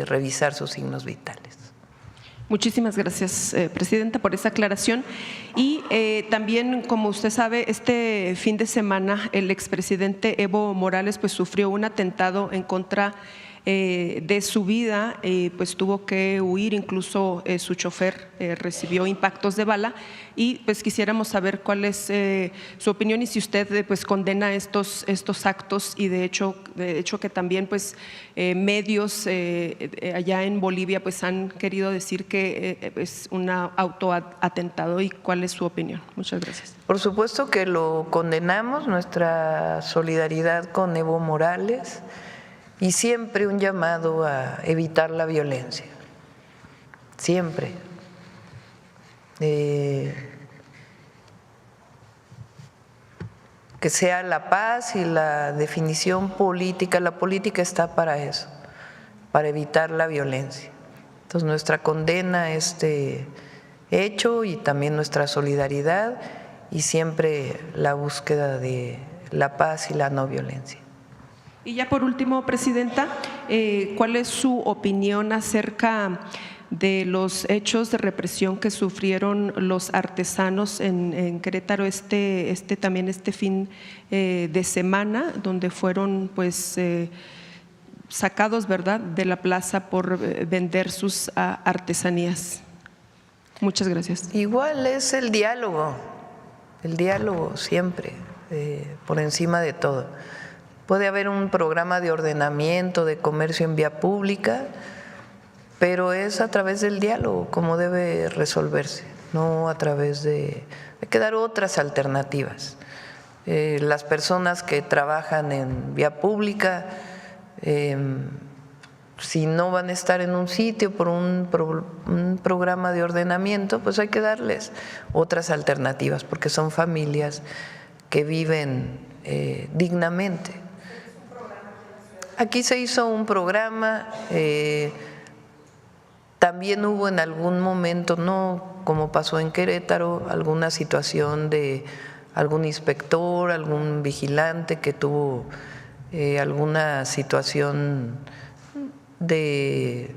revisar sus signos vitales. Muchísimas gracias, Presidenta, por esa aclaración. Y también, como usted sabe, este fin de semana el expresidente Evo Morales pues sufrió un atentado en contra de su vida, pues tuvo que huir, incluso su chofer recibió impactos de bala, y pues quisiéramos saber cuál es su opinión y si usted pues condena estos actos, y de hecho que también pues medios allá en Bolivia pues han querido decir que es un autoatentado, y cuál es su opinión. Muchas gracias. Por supuesto que lo condenamos, nuestra solidaridad con Evo Morales, y siempre un llamado a evitar la violencia, siempre. Que sea la paz y la definición política, la política está para eso, para evitar la violencia. Entonces nuestra condena a este hecho y también nuestra solidaridad, y siempre la búsqueda de la paz y la no violencia. Y ya por último, Presidenta, ¿cuál es su opinión acerca de los hechos de represión que sufrieron los artesanos en Querétaro también este fin de semana, donde fueron pues sacados, ¿verdad?, de la plaza por vender sus artesanías? Muchas gracias. Igual es el diálogo siempre, por encima de todo. Puede haber un programa de ordenamiento de comercio en vía pública, pero es a través del diálogo como debe resolverse, no a través de… Hay que dar otras alternativas. Las personas que trabajan en vía pública, si no van a estar en un sitio por un programa de ordenamiento, pues hay que darles otras alternativas, porque son familias que viven dignamente. Aquí se hizo un programa, también hubo en algún momento, no como pasó en Querétaro, alguna situación de algún inspector, algún vigilante que tuvo alguna situación de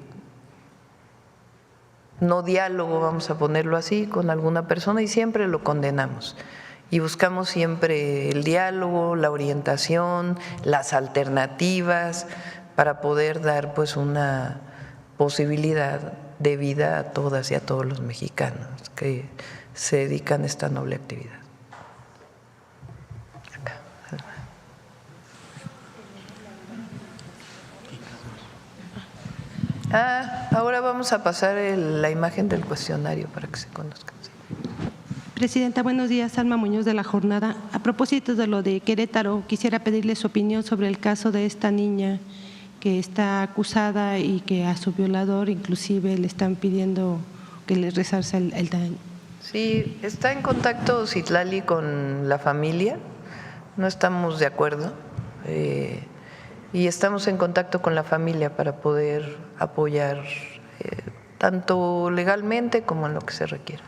no diálogo, vamos a ponerlo así, con alguna persona, y siempre lo condenamos. Y buscamos siempre el diálogo, la orientación, las alternativas para poder dar pues una posibilidad de vida a todas y a todos los mexicanos que se dedican a esta noble actividad. Ahora vamos a pasar la imagen del cuestionario para que se conozcan. Presidenta, buenos días. Alma Muñoz, de La Jornada. A propósito de lo de Querétaro, quisiera pedirle su opinión sobre el caso de esta niña que está acusada y que a su violador inclusive le están pidiendo que le resarza el daño. Sí, está en contacto Citlali con la familia, no estamos de acuerdo, y estamos en contacto con la familia para poder apoyar tanto legalmente como en lo que se requiera.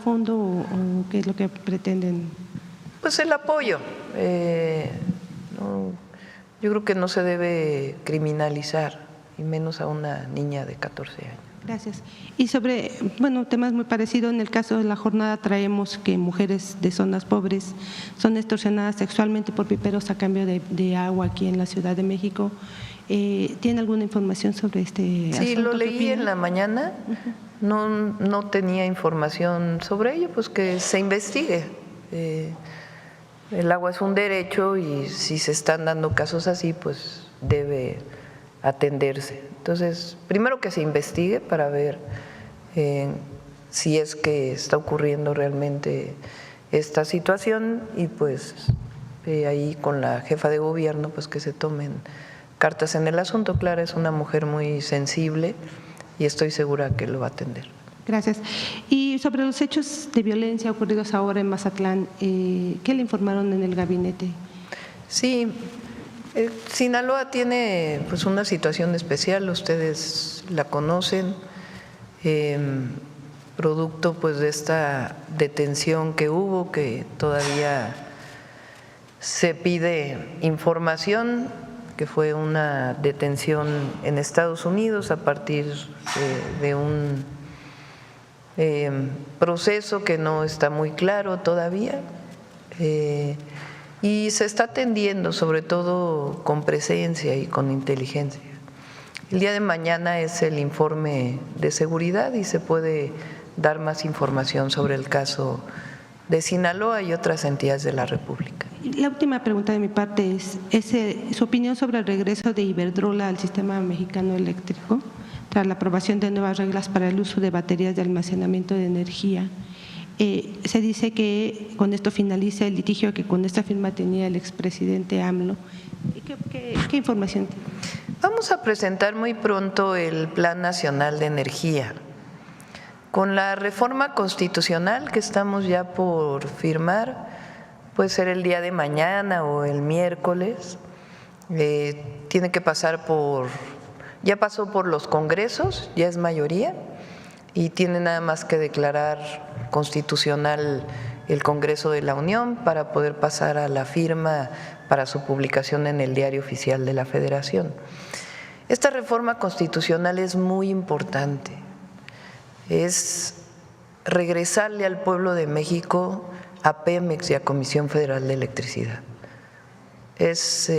¿Fondo o qué es lo que pretenden? Pues el apoyo. Yo creo que no se debe criminalizar, y menos a una niña de 14 años. Gracias. Y sobre, temas muy parecidos, en el caso de La Jornada traemos que mujeres de zonas pobres son extorsionadas sexualmente por piperos a cambio de agua aquí en la Ciudad de México. ¿Tiene alguna información sobre este asunto? Sí, lo leí en la mañana. No tenía información sobre ello, pues que se investigue. El agua es un derecho y si se están dando casos así, pues debe atenderse. Entonces, primero que se investigue para ver si es que está ocurriendo realmente esta situación, y pues ahí con la jefa de gobierno pues que se tomen cartas en el asunto. Clara es una mujer muy sensible y estoy segura que lo va a atender. Gracias. Y sobre los hechos de violencia ocurridos ahora en Mazatlán, ¿qué le informaron en el gabinete? Sí, Sinaloa tiene pues una situación especial, ustedes la conocen, producto pues de esta detención que hubo, que todavía se pide información que fue una detención en Estados Unidos a partir de un proceso que no está muy claro todavía, y se está atendiendo sobre todo con presencia y con inteligencia. El día de mañana es el informe de seguridad y se puede dar más información sobre el caso de Sinaloa y otras entidades de la República. La última pregunta de mi parte es su opinión sobre el regreso de Iberdrola al sistema mexicano eléctrico tras la aprobación de nuevas reglas para el uso de baterías de almacenamiento de energía. Se dice que con esto finaliza el litigio que con esta firma tenía el expresidente AMLO. ¿Qué información tiene? Vamos a presentar muy pronto el Plan Nacional de Energía. Con la reforma constitucional que estamos ya por firmar, puede ser el día de mañana o el miércoles, tiene que pasar ya pasó por los congresos, ya es mayoría, y tiene nada más que declarar constitucional el Congreso de la Unión para poder pasar a la firma para su publicación en el Diario Oficial de la Federación. Esta reforma constitucional es muy importante, es regresarle al pueblo de México, a Pemex y a Comisión Federal de Electricidad. Es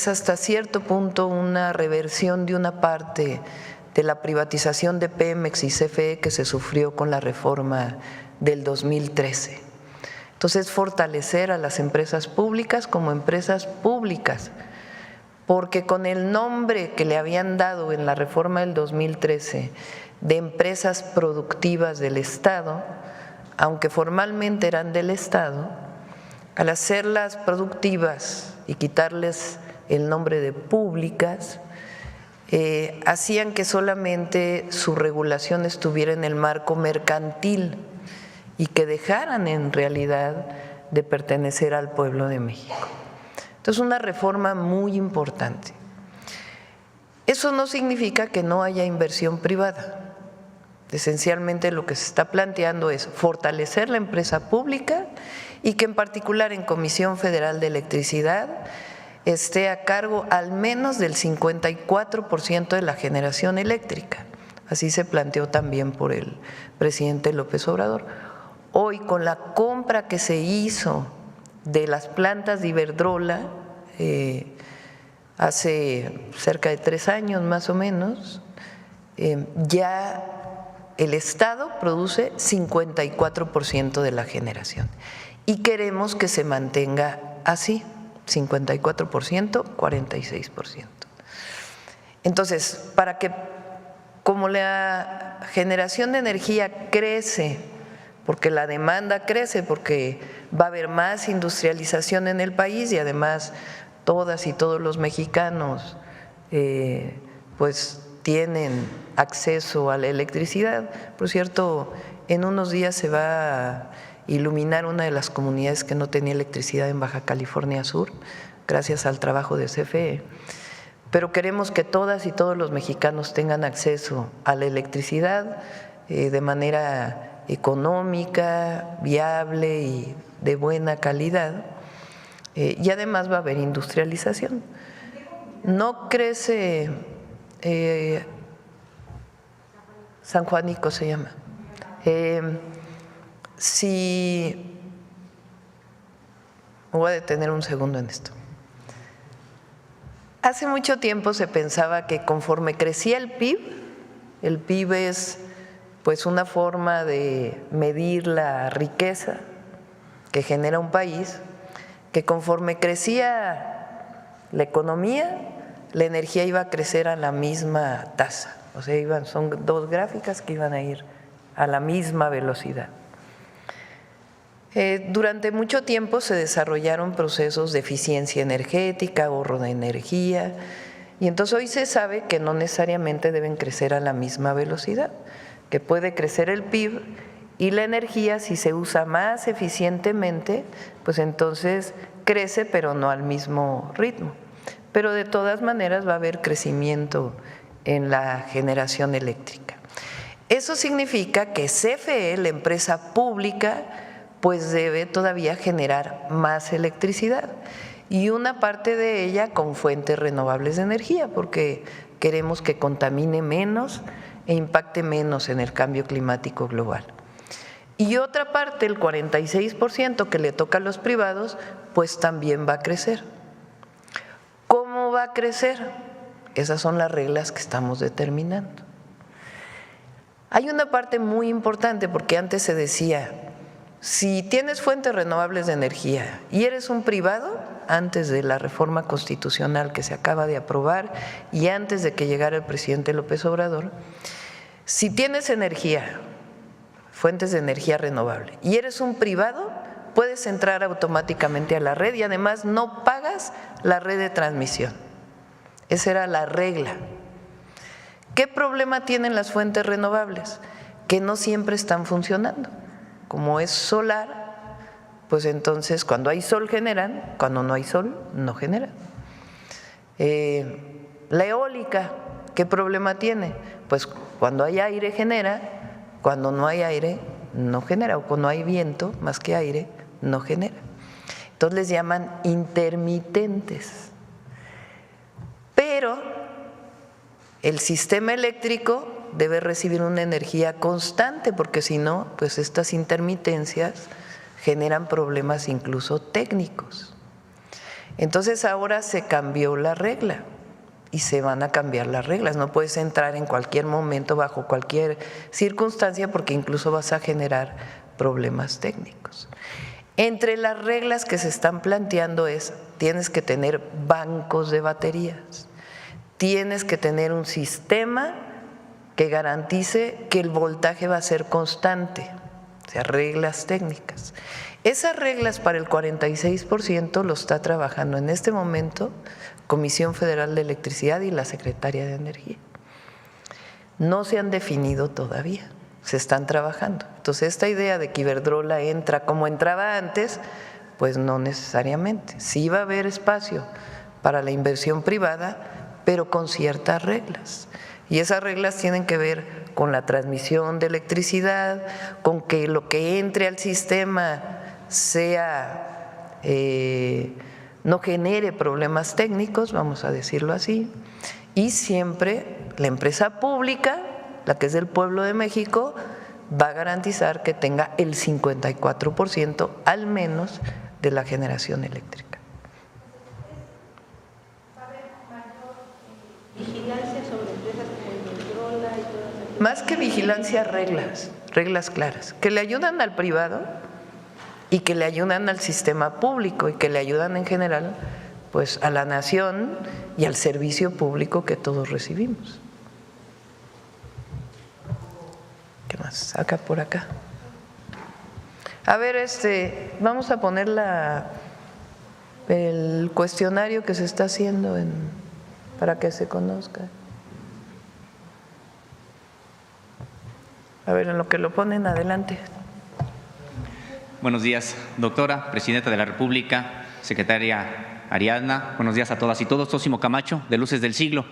hasta cierto punto una reversión de una parte de la privatización de Pemex y CFE que se sufrió con la reforma del 2013. Entonces, fortalecer a las empresas públicas como empresas públicas, porque con el nombre que le habían dado en la reforma del 2013 de empresas productivas del Estado, aunque formalmente eran del Estado, al hacerlas productivas y quitarles el nombre de públicas, hacían que solamente su regulación estuviera en el marco mercantil y que dejaran en realidad de pertenecer al pueblo de México. Entonces, una reforma muy importante. Eso no significa que no haya inversión privada. Esencialmente lo que se está planteando es fortalecer la empresa pública y que en particular en Comisión Federal de Electricidad esté a cargo al menos del 54% de la generación eléctrica. Así se planteó también por el presidente López Obrador. Hoy, con la compra que se hizo de las plantas de Iberdrola hace cerca de 3 años más o menos, ya el Estado produce 54% de la generación y queremos que se mantenga así, 54%, 46%. Entonces, para que, como la generación de energía crece, porque la demanda crece, porque va a haber más industrialización en el país y además todas y todos los mexicanos pues tienen acceso a la electricidad. Por cierto, en unos días se va a iluminar una de las comunidades que no tenía electricidad en Baja California Sur, gracias al trabajo de CFE. Pero queremos que todas y todos los mexicanos tengan acceso a la electricidad de manera económica, viable y de buena calidad, y además va a haber industrialización. No crece, San Juanico se llama. Si me voy a detener un segundo en esto. Hace mucho tiempo se pensaba que conforme crecía el PIB es pues una forma de medir la riqueza que genera un país, que conforme crecía la economía, la energía iba a crecer a la misma tasa. O sea, son 2 gráficas que iban a ir a la misma velocidad. Durante mucho tiempo se desarrollaron procesos de eficiencia energética, ahorro de energía, y entonces hoy se sabe que no necesariamente deben crecer a la misma velocidad, que puede crecer el PIB y la energía, si se usa más eficientemente, pues entonces crece, pero no al mismo ritmo. Pero de todas maneras va a haber crecimiento en la generación eléctrica. Eso significa que CFE, la empresa pública, pues debe todavía generar más electricidad y una parte de ella con fuentes renovables de energía, porque queremos que contamine menos e impacte menos en el cambio climático global. Y otra parte, el 46% que le toca a los privados, pues también va a crecer. ¿Cómo va a crecer? Esas son las reglas que estamos determinando. Hay una parte muy importante, porque antes se decía, si tienes fuentes renovables de energía y eres un privado, antes de la reforma constitucional que se acaba de aprobar y antes de que llegara el presidente López Obrador, si tienes energía, fuentes de energía renovable, y eres un privado, puedes entrar automáticamente a la red y además no pagas la red de transmisión. Esa era la regla. ¿Qué problema tienen las fuentes renovables? Que no siempre están funcionando. Como es solar, pues entonces cuando hay sol generan, cuando no hay sol no generan. La eólica, ¿qué problema tiene? Pues cuando hay aire genera, cuando no hay aire no genera, o cuando hay viento más que aire no genera. Entonces les llaman intermitentes. Pero el sistema eléctrico debe recibir una energía constante, porque si no, pues estas intermitencias generan problemas incluso técnicos. Entonces ahora se cambió la regla y se van a cambiar las reglas. No puedes entrar en cualquier momento, bajo cualquier circunstancia, porque incluso vas a generar problemas técnicos. Entre las reglas que se están planteando es, tienes que tener bancos de baterías, tienes que tener un sistema que garantice que el voltaje va a ser constante, o sea, reglas técnicas. Esas reglas para el 46% lo está trabajando en este momento Comisión Federal de Electricidad y la Secretaría de Energía. No se han definido todavía, se están trabajando. Entonces, esta idea de que Iberdrola entra como entraba antes, pues no necesariamente. Sí va a haber espacio para la inversión privada, pero con ciertas reglas. Y esas reglas tienen que ver con la transmisión de electricidad, con que lo que entre al sistema sea, no genere problemas técnicos, vamos a decirlo así, y siempre la empresa pública, la que es del pueblo de México, va a garantizar que tenga el 54% al menos de la generación eléctrica. Vigilancia sobre empresas como Iberdrola y todas esas. Más que vigilancia, reglas claras, que le ayudan al privado y que le ayudan al sistema público y que le ayudan en general pues a la nación y al servicio público que todos recibimos. ¿Qué más? Acá por acá. A ver, vamos a poner el cuestionario que se está haciendo para que se conozca. A ver, en lo que lo ponen, adelante. Buenos días, doctora, Presidenta de la República, Secretaria Ariadna. Buenos días a todas y todos. Sósimo Camacho, de Luces del Siglo.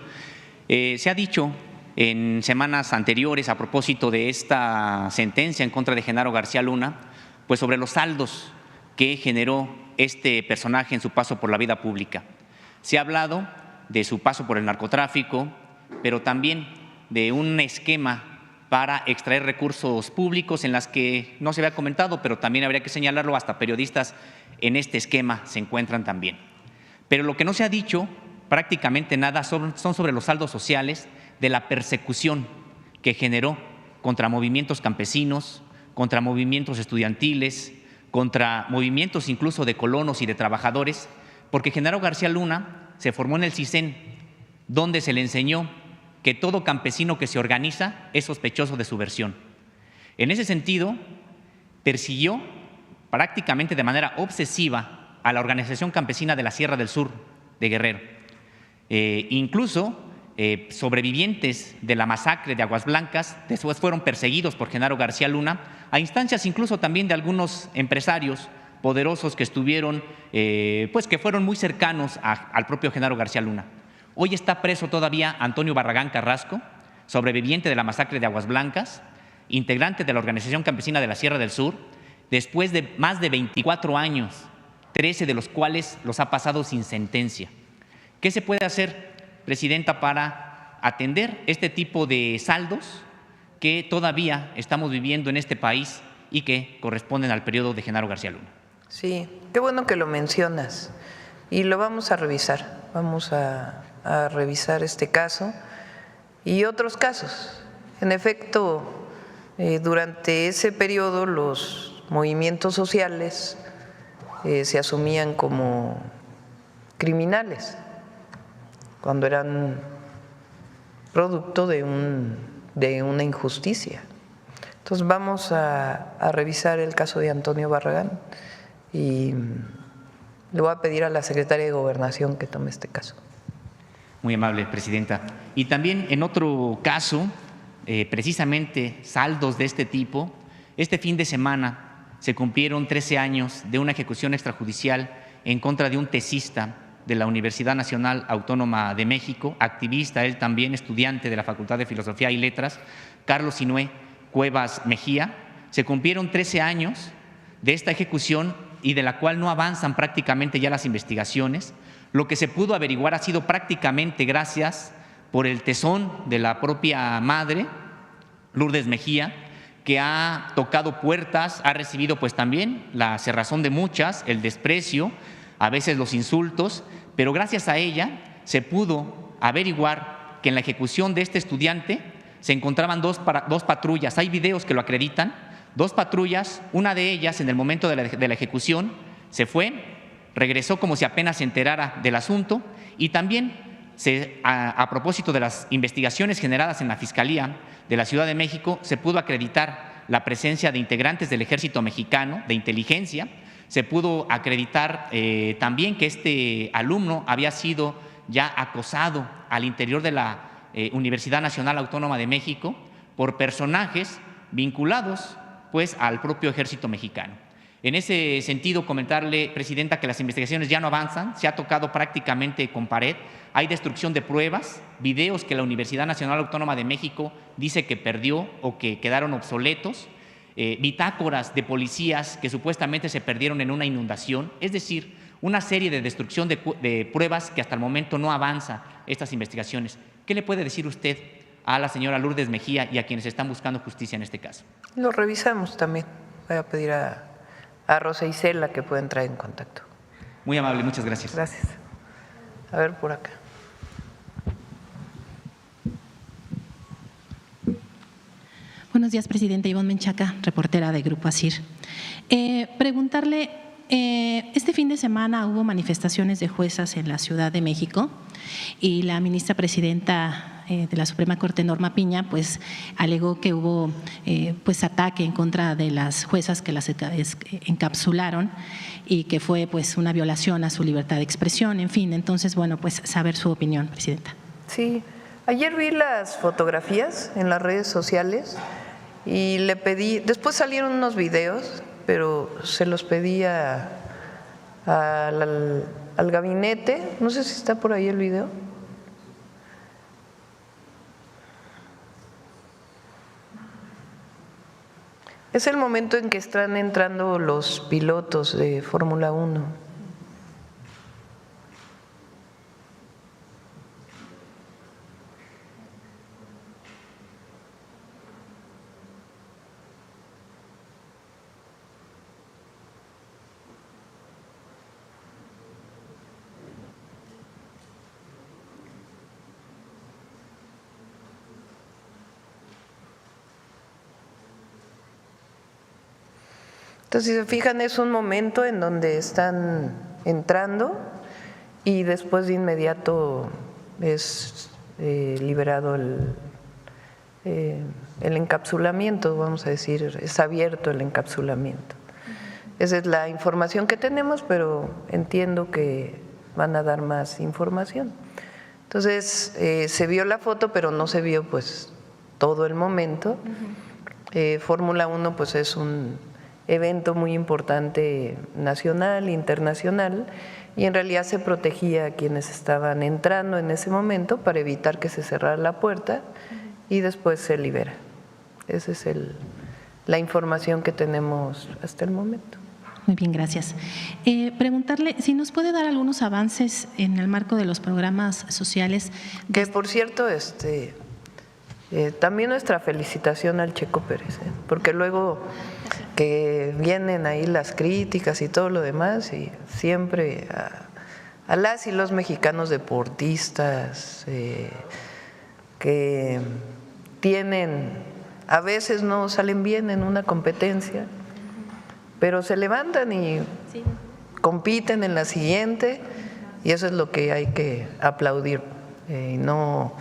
Se ha dicho en semanas anteriores, a propósito de esta sentencia en contra de Genaro García Luna, pues sobre los saldos que generó este personaje en su paso por la vida pública. Se ha hablado de su paso por el narcotráfico, pero también de un esquema para extraer recursos públicos en las que no se había comentado, pero también habría que señalarlo, hasta periodistas en este esquema se encuentran también. Pero lo que no se ha dicho prácticamente nada son sobre los saldos sociales de la persecución que generó contra movimientos campesinos, contra movimientos estudiantiles, contra movimientos incluso de colonos y de trabajadores, porque Genaro García Luna se formó en el CISEN, donde se le enseñó que todo campesino que se organiza es sospechoso de su versión. En ese sentido, persiguió prácticamente de manera obsesiva a la organización campesina de la Sierra del Sur de Guerrero. Incluso sobrevivientes de la masacre de Aguas Blancas después fueron perseguidos por Genaro García Luna, a instancias incluso también de algunos empresarios poderosos que estuvieron, pues que fueron muy cercanos al propio Genaro García Luna. Hoy está preso todavía Antonio Barragán Carrasco, sobreviviente de la masacre de Aguas Blancas, integrante de la Organización Campesina de la Sierra del Sur, después de más de 24 años, 13 de los cuales los ha pasado sin sentencia. ¿Qué se puede hacer, Presidenta, para atender este tipo de saldos que todavía estamos viviendo en este país y que corresponden al periodo de Genaro García Luna? Sí, qué bueno que lo mencionas y lo vamos a revisar. Vamos a revisar este caso y otros casos. En efecto, durante ese periodo los movimientos sociales se asumían como criminales cuando eran producto de una injusticia. Entonces vamos a revisar el caso de Antonio Barragán y le voy a pedir a la secretaria de Gobernación que tome este caso. Muy amable, Presidenta. Y también en otro caso, precisamente saldos de este tipo, este fin de semana se cumplieron 13 años de una ejecución extrajudicial en contra de un tesista de la Universidad Nacional Autónoma de México, activista, él también estudiante de la Facultad de Filosofía y Letras, Carlos Sinué Cuevas Mejía. Se cumplieron 13 años de esta ejecución y de la cual no avanzan prácticamente ya las investigaciones. Lo que se pudo averiguar ha sido prácticamente gracias por el tesón de la propia madre, Lourdes Mejía, que ha tocado puertas, ha recibido pues también la cerrazón de muchas, el desprecio, a veces los insultos, pero gracias a ella se pudo averiguar que en la ejecución de este estudiante se encontraban dos patrullas. Hay videos que lo acreditan, 2 patrullas, una de ellas en el momento de la ejecución se fue, regresó como si apenas se enterara del asunto y también a propósito de las investigaciones generadas en la Fiscalía de la Ciudad de México, se pudo acreditar la presencia de integrantes del Ejército Mexicano, de inteligencia. Se pudo acreditar también que este alumno había sido ya acosado al interior de la Universidad Nacional Autónoma de México por personajes vinculados pues al propio Ejército Mexicano. En ese sentido, comentarle, Presidenta, que las investigaciones ya no avanzan, se ha tocado prácticamente con pared, hay destrucción de pruebas, videos que la Universidad Nacional Autónoma de México dice que perdió o que quedaron obsoletos, bitácoras de policías que supuestamente se perdieron en una inundación, es decir, una serie de destrucción de pruebas que hasta el momento no avanza estas investigaciones. ¿Qué le puede decir usted a la señora Lourdes Mejía y a quienes están buscando justicia en este caso? Lo revisamos también. Voy a pedir a Rosa Isela que pueda entrar en contacto. Muy amable, muchas gracias. Gracias. A ver, por acá. Buenos días, Presidenta. Ivonne Menchaca, reportera de Grupo ASIR. Preguntarle, este fin de semana hubo manifestaciones de juezas en la Ciudad de México y la ministra presidenta de la Suprema Corte, Norma Piña, pues alegó que hubo pues ataque en contra de las juezas que las encapsularon y que fue pues una violación a su libertad de expresión, en fin. Entonces, bueno, pues saber su opinión, Presidenta. Sí, ayer vi las fotografías en las redes sociales y le pedí, después salieron unos videos, pero se los pedí al gabinete, no sé si está por ahí el video. Es el momento en que están entrando los pilotos de Fórmula 1. Entonces, si se fijan, es un momento en donde están entrando y después de inmediato es liberado el encapsulamiento, vamos a decir, es abierto el encapsulamiento. Esa es la información que tenemos, pero entiendo que van a dar más información. Entonces, se vio la foto, pero no se vio pues todo el momento. Fórmula 1 pues es un evento muy importante nacional, internacional, y en realidad se protegía a quienes estaban entrando en ese momento para evitar que se cerrara la puerta y después se libera. Ese es la información que tenemos hasta el momento. Muy bien, gracias. Preguntarle si nos puede dar algunos avances en el marco de los programas sociales. Que por cierto, también nuestra felicitación al Checo Pérez, porque luego que vienen ahí las críticas y todo lo demás, y siempre a las y los mexicanos deportistas que tienen, a veces no salen bien en una competencia, pero se levantan y compiten en la siguiente, y eso es lo que hay que aplaudir. Y no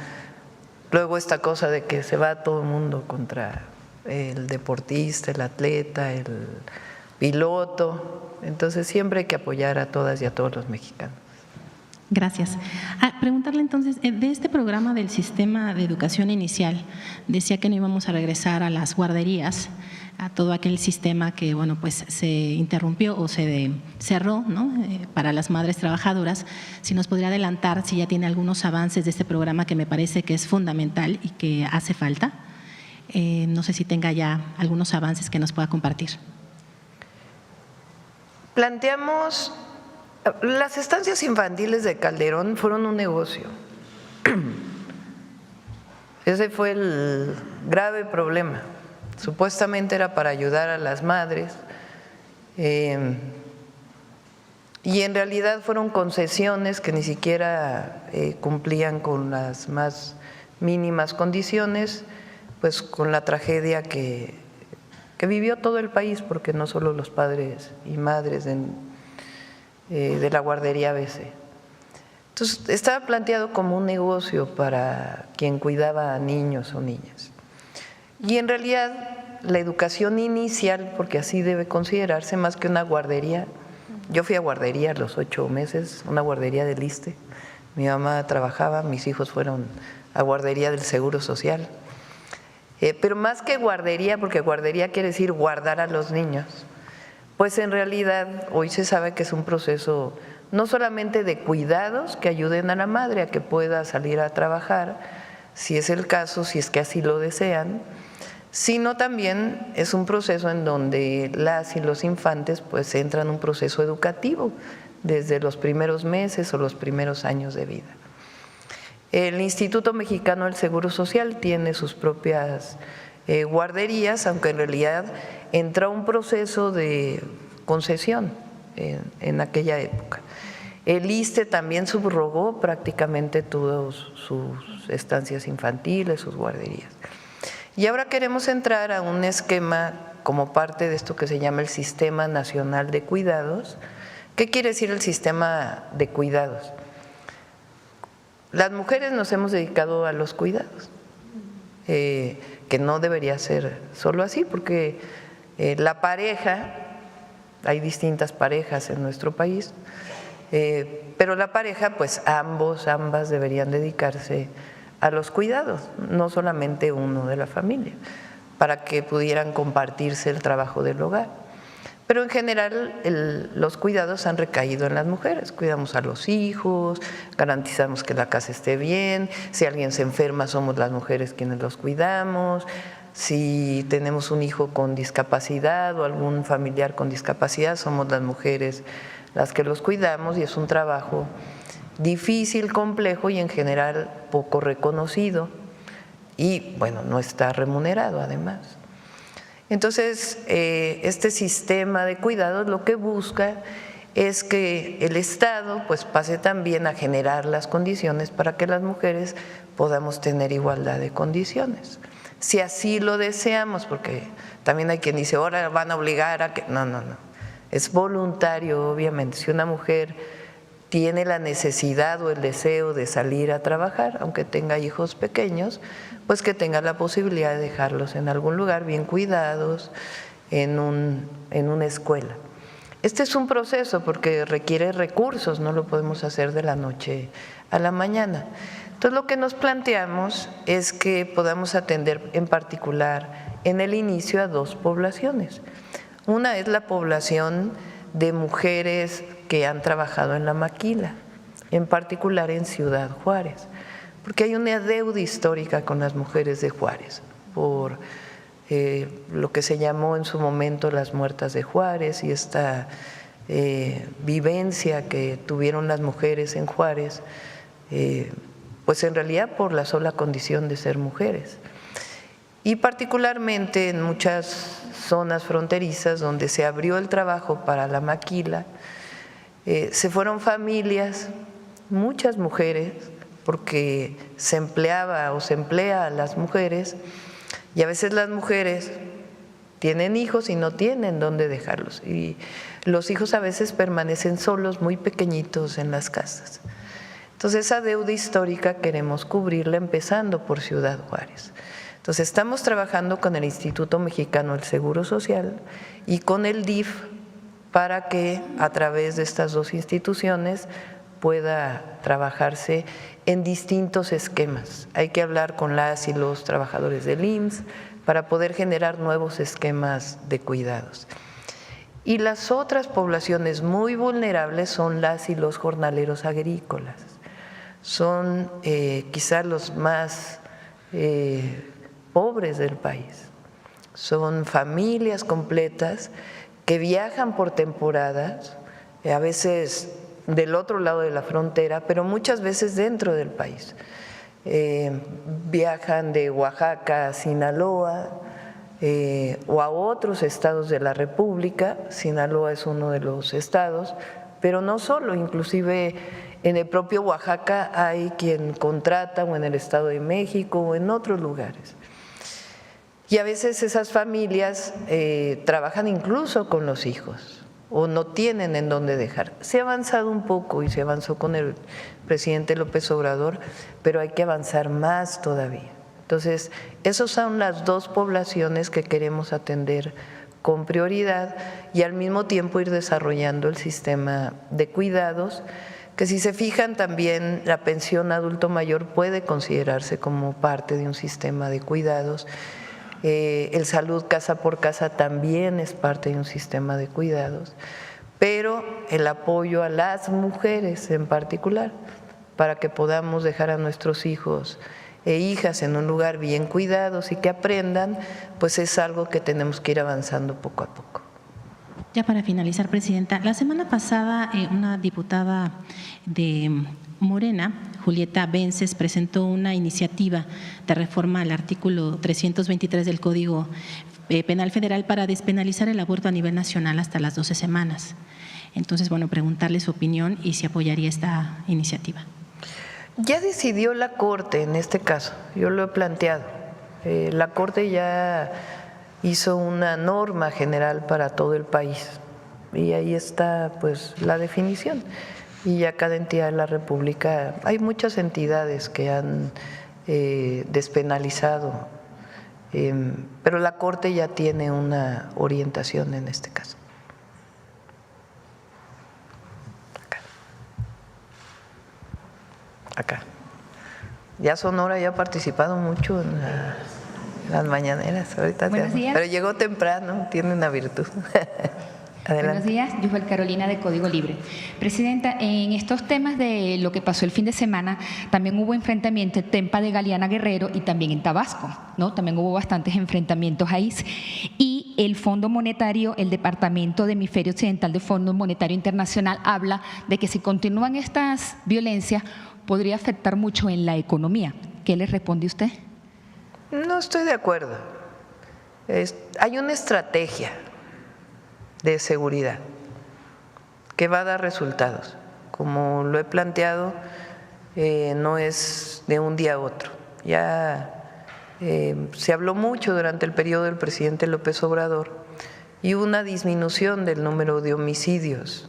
luego esta cosa de que se va todo el mundo contra el deportista, el atleta, el piloto. Entonces siempre hay que apoyar a todas y a todos los mexicanos. Gracias. Preguntarle entonces, de este programa del sistema de educación inicial, decía que no íbamos a regresar a las guarderías, a todo aquel sistema que, bueno, pues se interrumpió o se cerró, ¿no? Para las madres trabajadoras. Si nos podría adelantar si ya tiene algunos avances de este programa, que me parece que es fundamental y que hace falta. No sé si tenga ya algunos avances que nos pueda compartir. Planteamos, las estancias infantiles de Calderón fueron un negocio. Ese fue el grave problema. Supuestamente era para ayudar a las madres, y en realidad fueron concesiones que ni siquiera cumplían con las más mínimas condiciones, pues con la tragedia que vivió todo el país, porque no solo los padres y madres de la guardería ABC. Entonces estaba planteado como un negocio para quien cuidaba a niños o niñas. Y en realidad la educación inicial, porque así debe considerarse, más que una guardería. Yo fui a guardería a los 8 meses, una guardería del ISSSTE. Mi mamá trabajaba, mis hijos fueron a guardería del Seguro Social. Pero más que guardería, porque guardería quiere decir guardar a los niños, pues en realidad hoy se sabe que es un proceso no solamente de cuidados que ayuden a la madre a que pueda salir a trabajar, si es el caso, si es que así lo desean, sino también es un proceso en donde las y los infantes pues entran en un proceso educativo desde los primeros meses o los primeros años de vida. El Instituto Mexicano del Seguro Social tiene sus propias guarderías, aunque en realidad entró un proceso de concesión en aquella época. El ISSSTE también subrogó prácticamente todas sus estancias infantiles, sus guarderías. Y ahora queremos entrar a un esquema como parte de esto que se llama el Sistema Nacional de Cuidados. ¿Qué quiere decir el Sistema de Cuidados? Las mujeres nos hemos dedicado a los cuidados, que no debería ser solo así, porque la pareja, hay distintas parejas en nuestro país, pero la pareja, pues ambas deberían dedicarse a los cuidados, no solamente uno de la familia, para que pudieran compartirse el trabajo del hogar. Pero en general los cuidados han recaído en las mujeres. Cuidamos a los hijos, garantizamos que la casa esté bien, si alguien se enferma somos las mujeres quienes los cuidamos, si tenemos un hijo con discapacidad o algún familiar con discapacidad somos las mujeres las que los cuidamos, y es un trabajo difícil, complejo y en general poco reconocido y bueno, no está remunerado además. Entonces, este sistema de cuidados lo que busca es que el Estado pues pase también a generar las condiciones para que las mujeres podamos tener igualdad de condiciones. Si así lo deseamos, porque también hay quien dice, ahora van a obligar a que… No, es voluntario obviamente. Si una mujer tiene la necesidad o el deseo de salir a trabajar, aunque tenga hijos pequeños, pues que tenga la posibilidad de dejarlos en algún lugar bien cuidados, en una escuela. Este es un proceso porque requiere recursos, no lo podemos hacer de la noche a la mañana. Entonces lo que nos planteamos es que podamos atender en particular en el inicio a 2 poblaciones. Una es la población de mujeres que han trabajado en la maquila, en particular en Ciudad Juárez, porque hay una deuda histórica con las mujeres de Juárez por lo que se llamó en su momento las muertas de Juárez y esta vivencia que tuvieron las mujeres en Juárez, pues en realidad por la sola condición de ser mujeres. Y particularmente en muchas zonas fronterizas donde se abrió el trabajo para la maquila, se fueron familias, muchas mujeres, porque se empleaba o se emplea a las mujeres, y a veces las mujeres tienen hijos y no tienen dónde dejarlos, y los hijos a veces permanecen solos, muy pequeñitos en las casas. Entonces esa deuda histórica queremos cubrirla empezando por Ciudad Juárez. Entonces estamos trabajando con el Instituto Mexicano del Seguro Social y con el DIF para que a través de estas dos instituciones pueda trabajarse en distintos esquemas. Hay que hablar con las y los trabajadores del IMSS para poder generar nuevos esquemas de cuidados. Y las otras poblaciones muy vulnerables son las y los jornaleros agrícolas. Son quizás los más pobres del país. Son familias completas que viajan por temporadas, a veces del otro lado de la frontera, pero muchas veces dentro del país. Viajan de Oaxaca a Sinaloa o a otros estados de la República. Sinaloa es uno de los estados, pero no solo, inclusive en el propio Oaxaca hay quien contrata, o en el Estado de México o en otros lugares. Y a veces esas familias trabajan incluso con los hijos o no tienen en dónde dejar. Se ha avanzado un poco y se avanzó con el presidente López Obrador, pero hay que avanzar más todavía. Entonces, esas son las dos poblaciones que queremos atender con prioridad y al mismo tiempo ir desarrollando el sistema de cuidados, que si se fijan también la pensión adulto mayor puede considerarse como parte de un sistema de cuidados. El salud casa por casa también es parte de un sistema de cuidados, pero el apoyo a las mujeres en particular, para que podamos dejar a nuestros hijos e hijas en un lugar bien cuidados y que aprendan, pues es algo que tenemos que ir avanzando poco a poco. Ya para finalizar, Presidenta, la semana pasada una diputada de Morena, Julieta Vences, presentó una iniciativa de reforma al artículo 323 del Código Penal Federal para despenalizar el aborto a nivel nacional hasta las 12 semanas. Entonces, bueno, preguntarle su opinión y si apoyaría esta iniciativa. Ya decidió la Corte en este caso, yo lo he planteado. La Corte ya hizo una norma general para todo el país y ahí está pues la definición. Y ya cada entidad de la República, hay muchas entidades que han despenalizado, pero la Corte ya tiene una orientación en este caso. Acá. Ya Sonora ya ha participado mucho en las mañaneras. Ahorita Buenos días. Pero llegó temprano, tiene una virtud. Adelante. Buenos días, Yusbel Carolina de Código Libre. Presidenta, en estos temas de lo que pasó el fin de semana, también hubo enfrentamientos en Tempa de Galeana Guerrero y también en Tabasco, ¿no? También hubo bastantes enfrentamientos ahí. Y el Fondo Monetario, el Departamento de Hemisferio Occidental del Fondo Monetario Internacional habla de que si continúan estas violencias podría afectar mucho en la economía. ¿Qué le responde usted? No estoy de acuerdo. Hay una estrategia de seguridad que va a dar resultados. Como lo he planteado, no es de un día a otro. Ya se habló mucho durante el periodo del presidente López Obrador y hubo una disminución del número de homicidios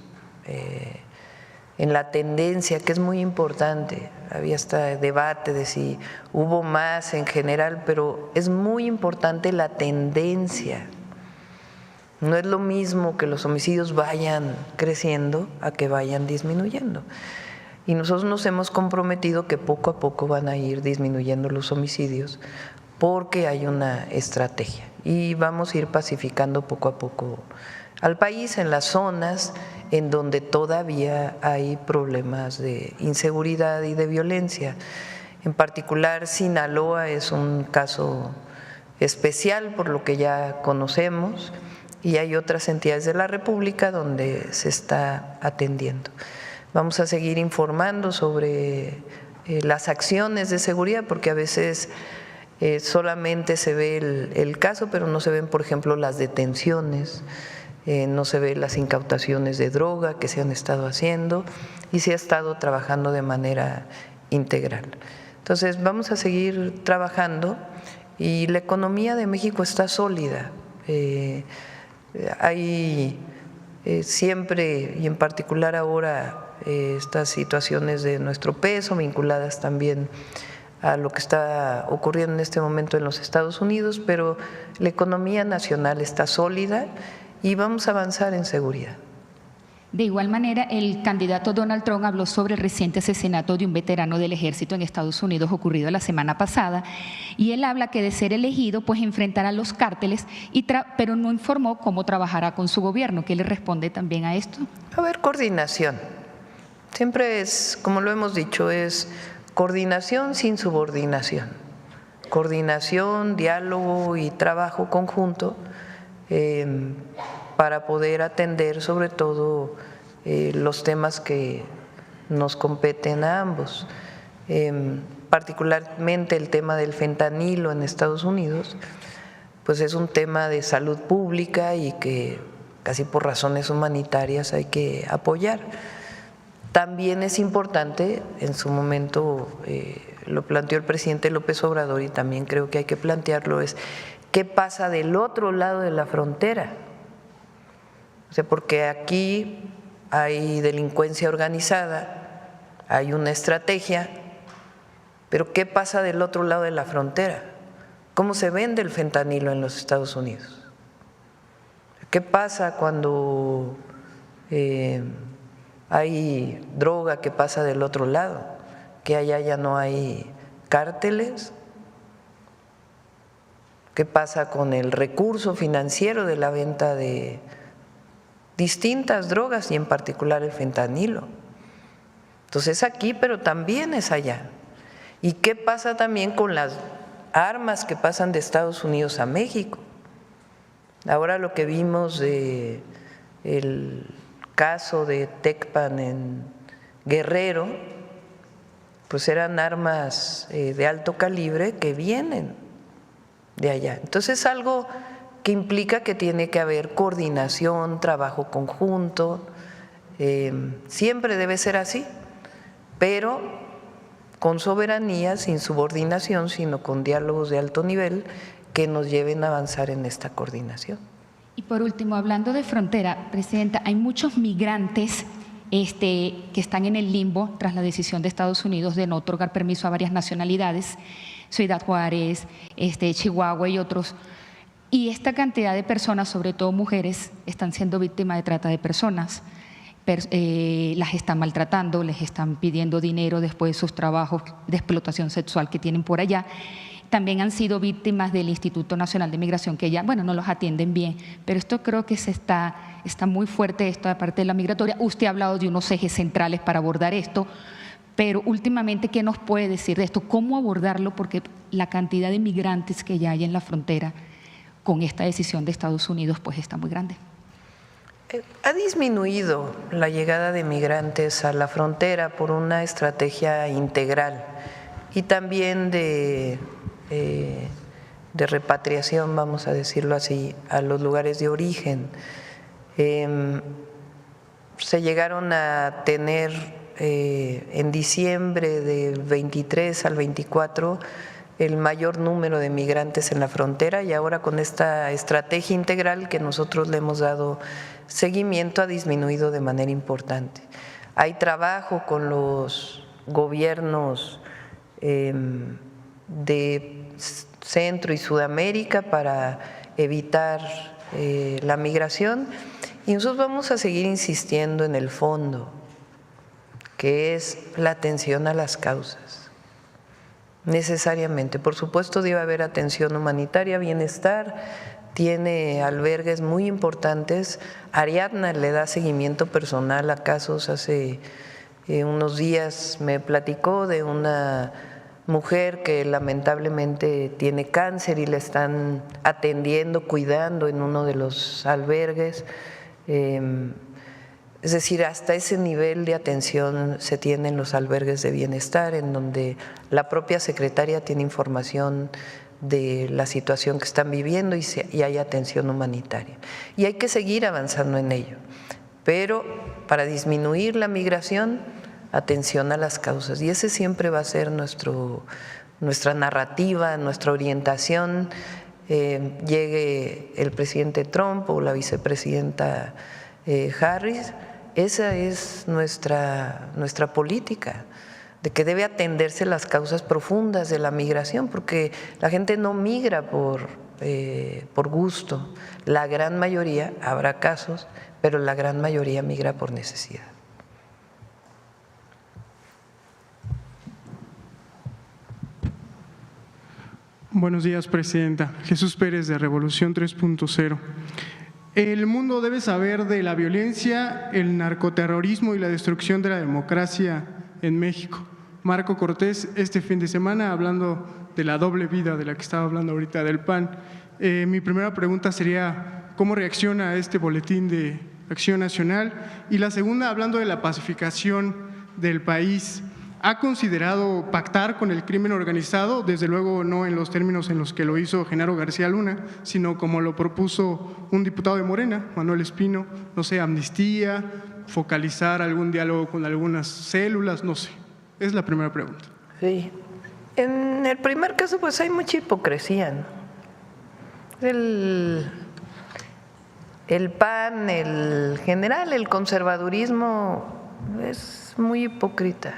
en la tendencia, que es muy importante. Había este debate de si hubo más en general, pero es muy importante la tendencia. No es lo mismo que los homicidios vayan creciendo a que vayan disminuyendo. Y nosotros nos hemos comprometido que poco a poco van a ir disminuyendo los homicidios porque hay una estrategia y vamos a ir pacificando poco a poco al país en las zonas en donde todavía hay problemas de inseguridad y de violencia. En particular, Sinaloa es un caso especial por lo que ya conocemos, y hay otras entidades de la República donde se está atendiendo. Vamos a seguir informando sobre las acciones de seguridad, porque a veces solamente se ve el caso, pero no se ven, por ejemplo, las detenciones, no se ven las incautaciones de droga que se han estado haciendo y se ha estado trabajando de manera integral. Entonces, vamos a seguir trabajando y la economía de México está sólida. Hay siempre, y en particular ahora, estas situaciones de nuestro peso vinculadas también a lo que está ocurriendo en este momento en los Estados Unidos, pero la economía nacional está sólida y vamos a avanzar en seguridad. De igual manera, el candidato Donald Trump habló sobre el reciente asesinato de un veterano del ejército en Estados Unidos ocurrido la semana pasada, y él habla que de ser elegido pues enfrentará los cárteles, pero no informó cómo trabajará con su gobierno. ¿Qué le responde también a esto? A ver, coordinación. Siempre es, como lo hemos dicho, es coordinación sin subordinación. Coordinación, diálogo y trabajo conjunto para poder atender sobre todo los temas que nos competen a ambos. Particularmente el tema del fentanilo en Estados Unidos, pues es un tema de salud pública y que casi por razones humanitarias hay que apoyar. También es importante, en su momento lo planteó el presidente López Obrador y también creo que hay que plantearlo, es qué pasa del otro lado de la frontera. O sea, porque aquí hay delincuencia organizada, hay una estrategia, pero ¿qué pasa del otro lado de la frontera? ¿Cómo se vende el fentanilo en los Estados Unidos? ¿Qué pasa cuando hay droga que pasa del otro lado? ¿Que allá ya no hay cárteles? ¿Qué pasa con el recurso financiero de la venta de distintas drogas y en particular el fentanilo? Entonces es aquí, pero también es allá. ¿Y qué pasa también con las armas que pasan de Estados Unidos a México? Ahora lo que vimos de el caso de Tecpan en Guerrero, pues eran armas de alto calibre que vienen de allá. Entonces es algo que implica que tiene que haber coordinación, trabajo conjunto, siempre debe ser así, pero con soberanía, sin subordinación, sino con diálogos de alto nivel que nos lleven a avanzar en esta coordinación. Y por último, hablando de frontera, Presidenta, hay muchos migrantes que están en el limbo tras la decisión de Estados Unidos de no otorgar permiso a varias nacionalidades, Ciudad Juárez, Chihuahua y otros. Y esta cantidad de personas, sobre todo mujeres, están siendo víctimas de trata de personas. Las están maltratando, les están pidiendo dinero después de sus trabajos de explotación sexual que tienen por allá. También han sido víctimas del Instituto Nacional de Migración, que ya, bueno, no los atienden bien, pero esto creo que está muy fuerte, esto de parte de la migratoria. Usted ha hablado de unos ejes centrales para abordar esto, pero últimamente, ¿qué nos puede decir de esto? ¿Cómo abordarlo? Porque la cantidad de migrantes que ya hay en la frontera con esta decisión de Estados Unidos, pues está muy grande. Ha disminuido la llegada de migrantes a la frontera por una estrategia integral y también de repatriación, vamos a decirlo así, a los lugares de origen. Se llegaron a tener en diciembre del 23 al 24 el mayor número de migrantes en la frontera, y ahora con esta estrategia integral que nosotros le hemos dado seguimiento ha disminuido de manera importante. Hay trabajo con los gobiernos de Centro y Sudamérica para evitar la migración, y nosotros vamos a seguir insistiendo en el fondo, que es la atención a las causas. Necesariamente, por supuesto debe haber atención humanitaria, bienestar, tiene albergues muy importantes. Ariadna le da seguimiento personal a casos. Hace unos días me platicó de una mujer que lamentablemente tiene cáncer y la están atendiendo, cuidando en uno de los albergues. Es decir, hasta ese nivel de atención se tiene en los albergues de bienestar, en donde la propia secretaria tiene información de la situación que están viviendo y hay atención humanitaria. Y hay que seguir avanzando en ello, pero para disminuir la migración, atención a las causas. Y ese siempre va a ser nuestra narrativa, nuestra orientación, llegue el presidente Trump o la vicepresidenta Harris. Esa es nuestra política, de que debe atenderse las causas profundas de la migración, porque la gente no migra por gusto. La gran mayoría, habrá casos, pero la gran mayoría migra por necesidad. Buenos días, Presidenta. Jesús Pérez, de Revolución 3.0. El mundo debe saber de la violencia, el narcoterrorismo y la destrucción de la democracia en México. Marco Cortés, este fin de semana, hablando de la doble vida de la que estaba hablando ahorita del PAN, mi primera pregunta sería, ¿cómo reacciona a este boletín de Acción Nacional? Y la segunda, hablando de la pacificación del país, ¿ha considerado pactar con el crimen organizado? Desde luego no en los términos en los que lo hizo Genaro García Luna, sino como lo propuso un diputado de Morena, Manuel Espino, no sé, amnistía, focalizar algún diálogo con algunas células, no sé. Es la primera pregunta. Sí. En el primer caso, pues hay mucha hipocresía, ¿no? El PAN, el general, el conservadurismo es muy hipócrita,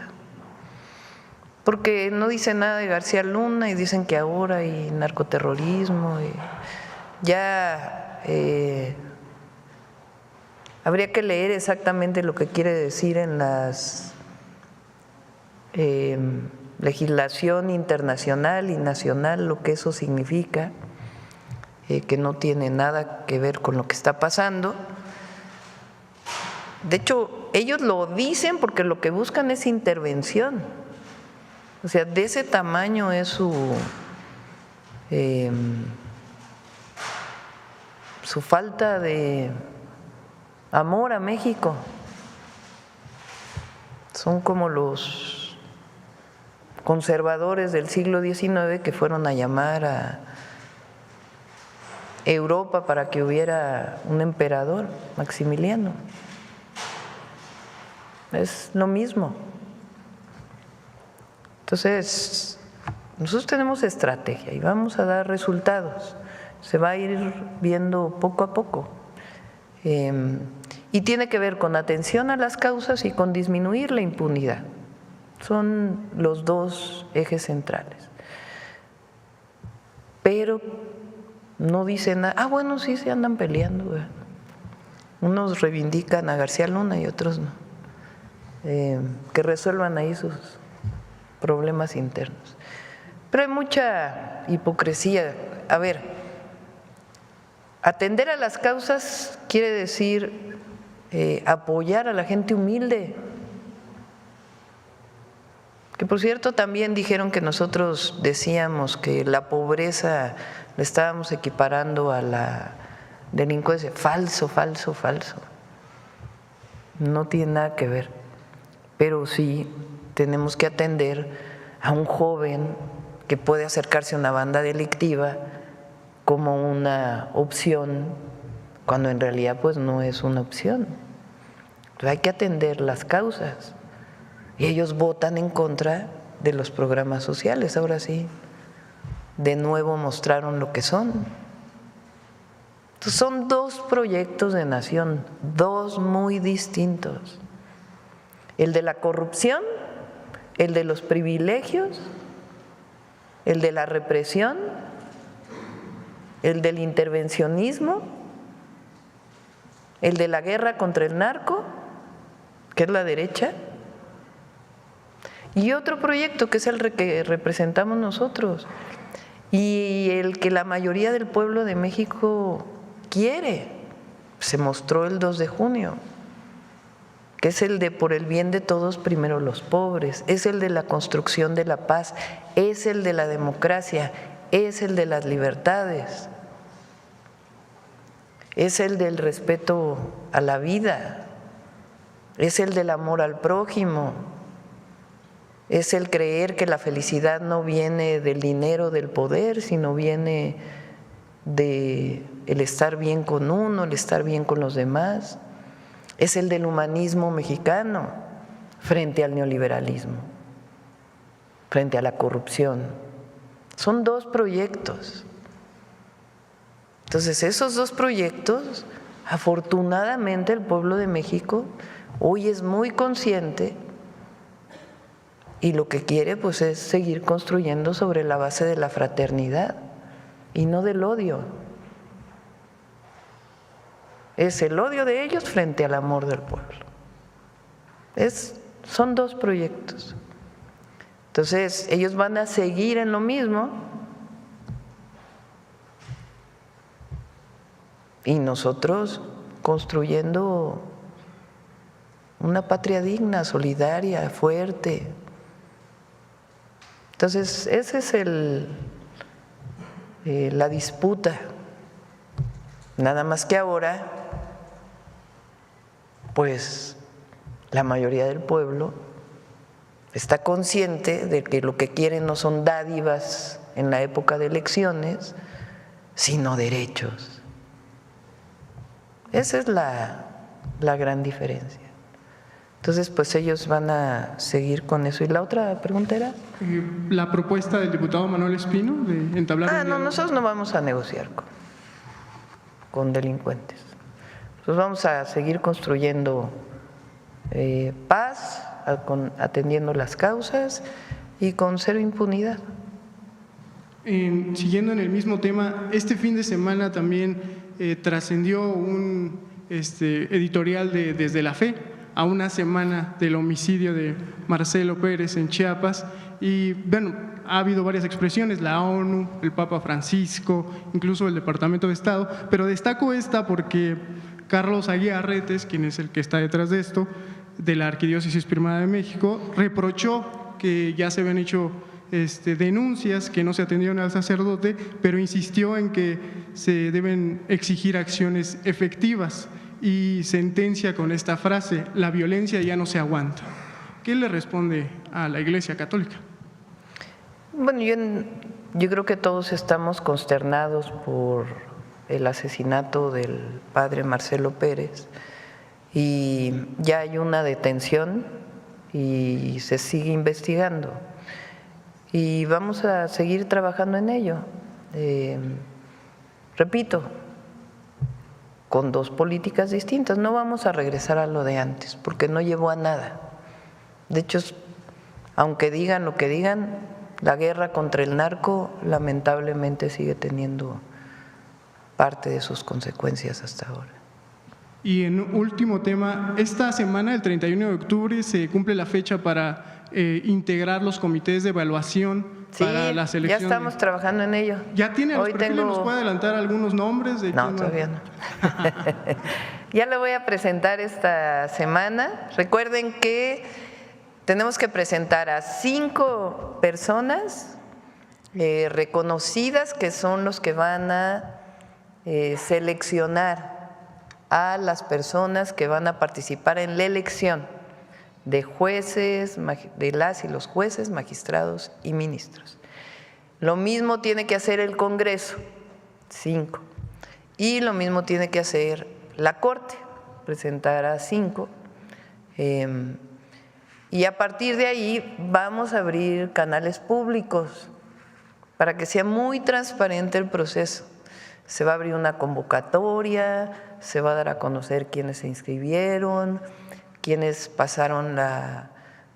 porque no dicen nada de García Luna y dicen que ahora hay narcoterrorismo. Y ya habría que leer exactamente lo que quiere decir en las legislación internacional y nacional, lo que eso significa, que no tiene nada que ver con lo que está pasando. De hecho, ellos lo dicen porque lo que buscan es intervención. O sea, de ese tamaño es su falta de amor a México. Son como los conservadores del siglo XIX que fueron a llamar a Europa para que hubiera un emperador, Maximiliano. Es lo mismo. Entonces, nosotros tenemos estrategia y vamos a dar resultados. Se va a ir viendo poco a poco. Y tiene que ver con atención a las causas y con disminuir la impunidad. Son los dos ejes centrales. Pero no dicen nada. Bueno, sí se andan peleando, ¿verdad? Unos reivindican a García Luna y otros no. Que resuelvan ahí sus problemas internos. Pero hay mucha hipocresía. A ver, atender a las causas quiere decir apoyar a la gente humilde. Que por cierto también dijeron que nosotros decíamos que la pobreza la estábamos equiparando a la delincuencia. Falso, falso, falso. No tiene nada que ver. Pero sí tenemos que atender a un joven que puede acercarse a una banda delictiva como una opción, cuando en realidad pues no es una opción. Entonces hay que atender las causas. Y ellos votan en contra de los programas sociales. Ahora sí, de nuevo mostraron lo que son. Entonces son dos proyectos de nación, dos muy distintos. El de la corrupción, el de los privilegios, el de la represión, el del intervencionismo, el de la guerra contra el narco, que es la derecha, y otro proyecto que es el que representamos nosotros y el que la mayoría del pueblo de México quiere. Se mostró el 2 de junio. que es el de por el bien de todos, primero los pobres, es el de la construcción de la paz, es el de la democracia, es el de las libertades, es el del respeto a la vida, es el del amor al prójimo, es el creer que la felicidad no viene del dinero, del poder, sino viene de el estar bien con uno, el estar bien con los demás. Es el del humanismo mexicano frente al neoliberalismo, frente a la corrupción. Son dos proyectos. Entonces, esos dos proyectos, afortunadamente el pueblo de México hoy es muy consciente y lo que quiere pues es seguir construyendo sobre la base de la fraternidad y no del odio. Es el odio de ellos frente al amor del pueblo. Son dos proyectos. Entonces, ellos van a seguir en lo mismo y nosotros construyendo una patria digna, solidaria, fuerte. Entonces, ese es la disputa. Nada más que ahora, pues la mayoría del pueblo está consciente de que lo que quieren no son dádivas en la época de elecciones, sino derechos. Esa es la gran diferencia. Entonces, pues ellos van a seguir con eso. ¿Y la otra pregunta era? La propuesta del diputado Manuel Espino de entablar un diálogo. Nosotros no vamos a negociar con delincuentes. Nosotros vamos a seguir construyendo paz, atendiendo las causas y con cero impunidad. Siguiendo en el mismo tema, este fin de semana también trascendió un editorial de Desde la Fe, a una semana del homicidio de Marcelo Pérez en Chiapas, y bueno, ha habido varias expresiones, la ONU, el Papa Francisco, incluso el Departamento de Estado, pero destaco esta porque Carlos Aguiarretes, quien es el que está detrás de esto, de la Arquidiócesis Primada de México, reprochó que ya se habían hecho denuncias que no se atendieron al sacerdote, pero insistió en que se deben exigir acciones efectivas y sentencia con esta frase: la violencia ya no se aguanta. ¿Qué le responde a la Iglesia Católica? Bueno, yo creo que todos estamos consternados por el asesinato del padre Marcelo Pérez y ya hay una detención y se sigue investigando y vamos a seguir trabajando en ello. Repito, con dos políticas distintas, no vamos a regresar a lo de antes porque no llevó a nada. De hecho, aunque digan lo que digan, la guerra contra el narco lamentablemente sigue teniendo parte de sus consecuencias hasta ahora. Y en último tema, esta semana, el 31 de octubre, se cumple la fecha para integrar los comités de evaluación para la selección. Ya estamos trabajando en ello. ¿Ya tiene los perfiles? ¿Nos puede adelantar algunos nombres? No, todavía no. Ya lo voy a presentar esta semana. Recuerden que tenemos que presentar a 5 personas reconocidas que son los que van a seleccionar a las personas que van a participar en la elección de jueces, de las y los jueces, magistrados y ministros. Lo mismo tiene que hacer el Congreso, 5, y lo mismo tiene que hacer la Corte, presentar a 5. Y a partir de ahí vamos a abrir canales públicos para que sea muy transparente el proceso. Se va a abrir una convocatoria, se va a dar a conocer quiénes se inscribieron, quiénes pasaron la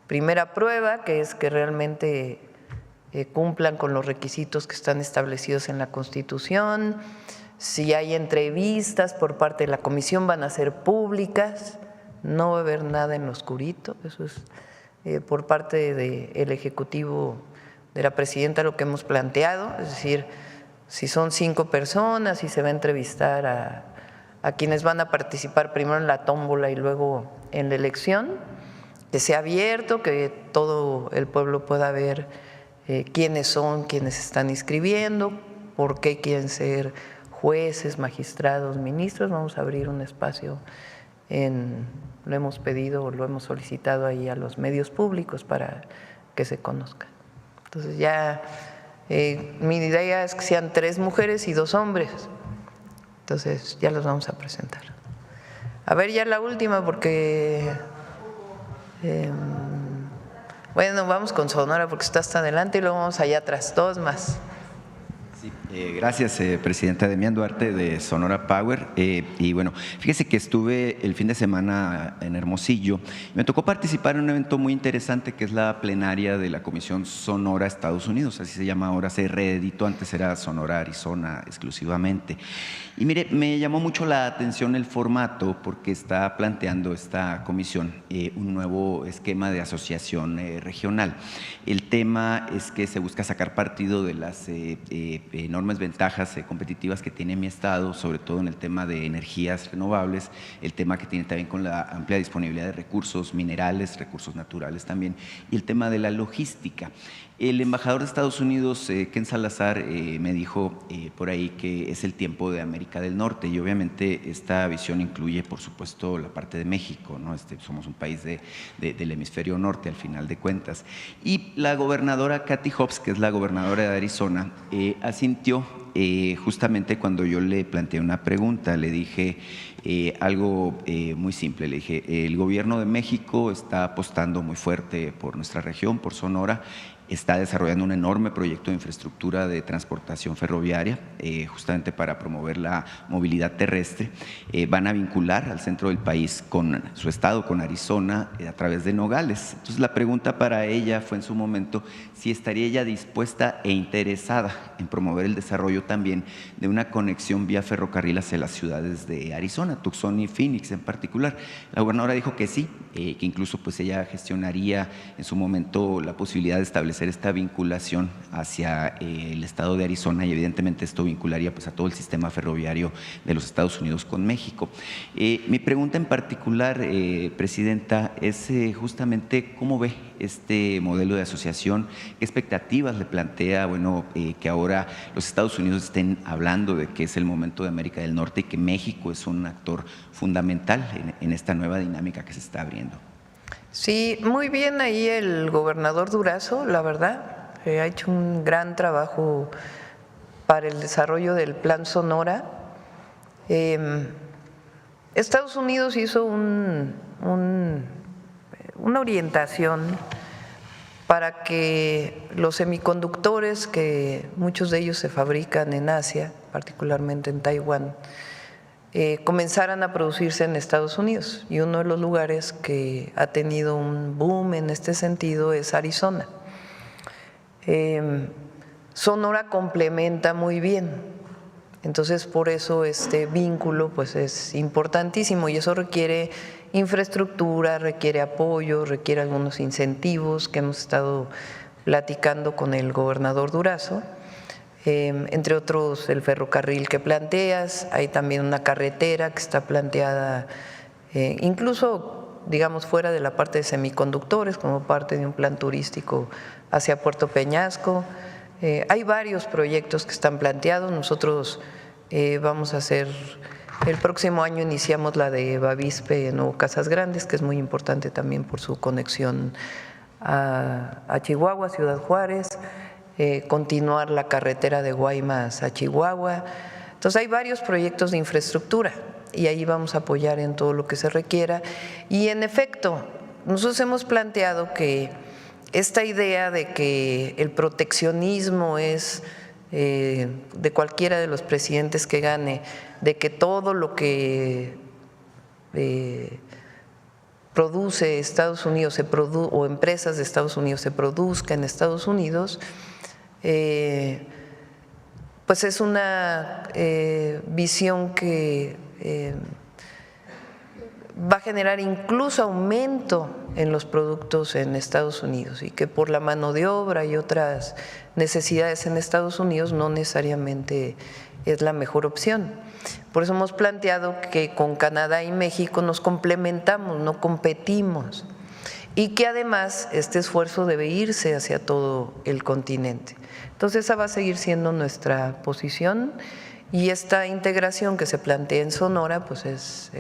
primera prueba, que es que realmente cumplan con los requisitos que están establecidos en la Constitución. Si hay entrevistas por parte de la comisión, van a ser públicas, no va a haber nada en lo oscurito. Eso es por parte del Ejecutivo de la Presidenta lo que hemos planteado, es decir, si son 5 personas y se va a entrevistar a quienes van a participar primero en la tómbola y luego en la elección, que sea abierto, que todo el pueblo pueda ver quiénes son quienes están inscribiendo, por qué quieren ser jueces, magistrados, ministros. Vamos a abrir un espacio, lo hemos pedido, lo hemos solicitado ahí a los medios públicos para que se conozca. Entonces ya mi idea es que sean 3 mujeres y 2 hombres. Entonces ya los vamos a presentar. A ver, ya la última, porque bueno, vamos con Sonora porque está hasta adelante y luego vamos allá atrás, 2 más. Sí, gracias, presidenta. Demián Duarte, de Sonora Power. Y bueno, fíjese que estuve el fin de semana en Hermosillo. Me tocó participar en un evento muy interesante que es la plenaria de la Comisión Sonora Estados Unidos, así se llama ahora, se reeditó, antes era Sonora Arizona exclusivamente. Y mire, me llamó mucho la atención el formato porque está planteando esta comisión un nuevo esquema de asociación regional. El tema es que se busca sacar partido de las enormes ventajas competitivas que tiene mi estado, sobre todo en el tema de energías renovables, el tema que tiene también con la amplia disponibilidad de recursos minerales, recursos naturales también, y el tema de la logística. El embajador de Estados Unidos, Ken Salazar, me dijo por ahí que es el tiempo de América del Norte, y obviamente esta visión incluye, por supuesto, la parte de México, ¿no? Somos un país del hemisferio norte, al final de cuentas. Y la gobernadora Kathy Hobbs, que es la gobernadora de Arizona, asintió justamente cuando yo le planteé una pregunta. Le dije algo muy simple, le dije: el gobierno de México está apostando muy fuerte por nuestra región, por Sonora, está desarrollando un enorme proyecto de infraestructura de transportación ferroviaria, justamente para promover la movilidad terrestre. Van a vincular al centro del país con su estado, con Arizona, a través de Nogales. Entonces la pregunta para ella fue en su momento si estaría ella dispuesta e interesada en promover el desarrollo también de una conexión vía ferrocarril hacia las ciudades de Arizona, Tucson y Phoenix en particular. La gobernadora dijo que sí, que incluso pues ella gestionaría en su momento la posibilidad de establecer esta vinculación hacia el estado de Arizona, y evidentemente esto vincularía pues a todo el sistema ferroviario de los Estados Unidos con México. Mi pregunta en particular, presidenta, es justamente cómo ve este modelo de asociación, qué expectativas le plantea, bueno, que ahora los Estados Unidos estén hablando de que es el momento de América del Norte y que México es un actor fundamental en esta nueva dinámica que se está abriendo. Sí, muy bien ahí el gobernador Durazo, la verdad, ha hecho un gran trabajo para el desarrollo del Plan Sonora. Estados Unidos hizo una orientación para que los semiconductores, que muchos de ellos se fabrican en Asia, particularmente en Taiwán, comenzaran a producirse en Estados Unidos, y uno de los lugares que ha tenido un boom en este sentido es Arizona. Sonora complementa muy bien, entonces por eso este vínculo pues es importantísimo, y eso requiere infraestructura, requiere apoyo, requiere algunos incentivos que hemos estado platicando con el gobernador Durazo. Entre otros el ferrocarril que planteas, hay también una carretera que está planteada incluso, digamos, fuera de la parte de semiconductores, como parte de un plan turístico hacia Puerto Peñasco. Hay varios proyectos que están planteados. Nosotros vamos a hacer, el próximo año iniciamos la de Bavispe, Nuevo Casas Grandes, que es muy importante también por su conexión a Chihuahua, Ciudad Juárez. Continuar la carretera de Guaymas a Chihuahua. Entonces hay varios proyectos de infraestructura y ahí vamos a apoyar en todo lo que se requiera. Y en efecto, nosotros hemos planteado que esta idea de que el proteccionismo es de cualquiera de los presidentes que gane, de que todo lo que produce Estados Unidos o empresas de Estados Unidos se produzca en Estados Unidos, pues es una visión que va a generar incluso aumento en los productos en Estados Unidos, y que por la mano de obra y otras necesidades en Estados Unidos no necesariamente es la mejor opción. Por eso hemos planteado que con Canadá y México nos complementamos, no competimos, y que además este esfuerzo debe irse hacia todo el continente. Entonces esa va a seguir siendo nuestra posición, y esta integración que se plantea en Sonora pues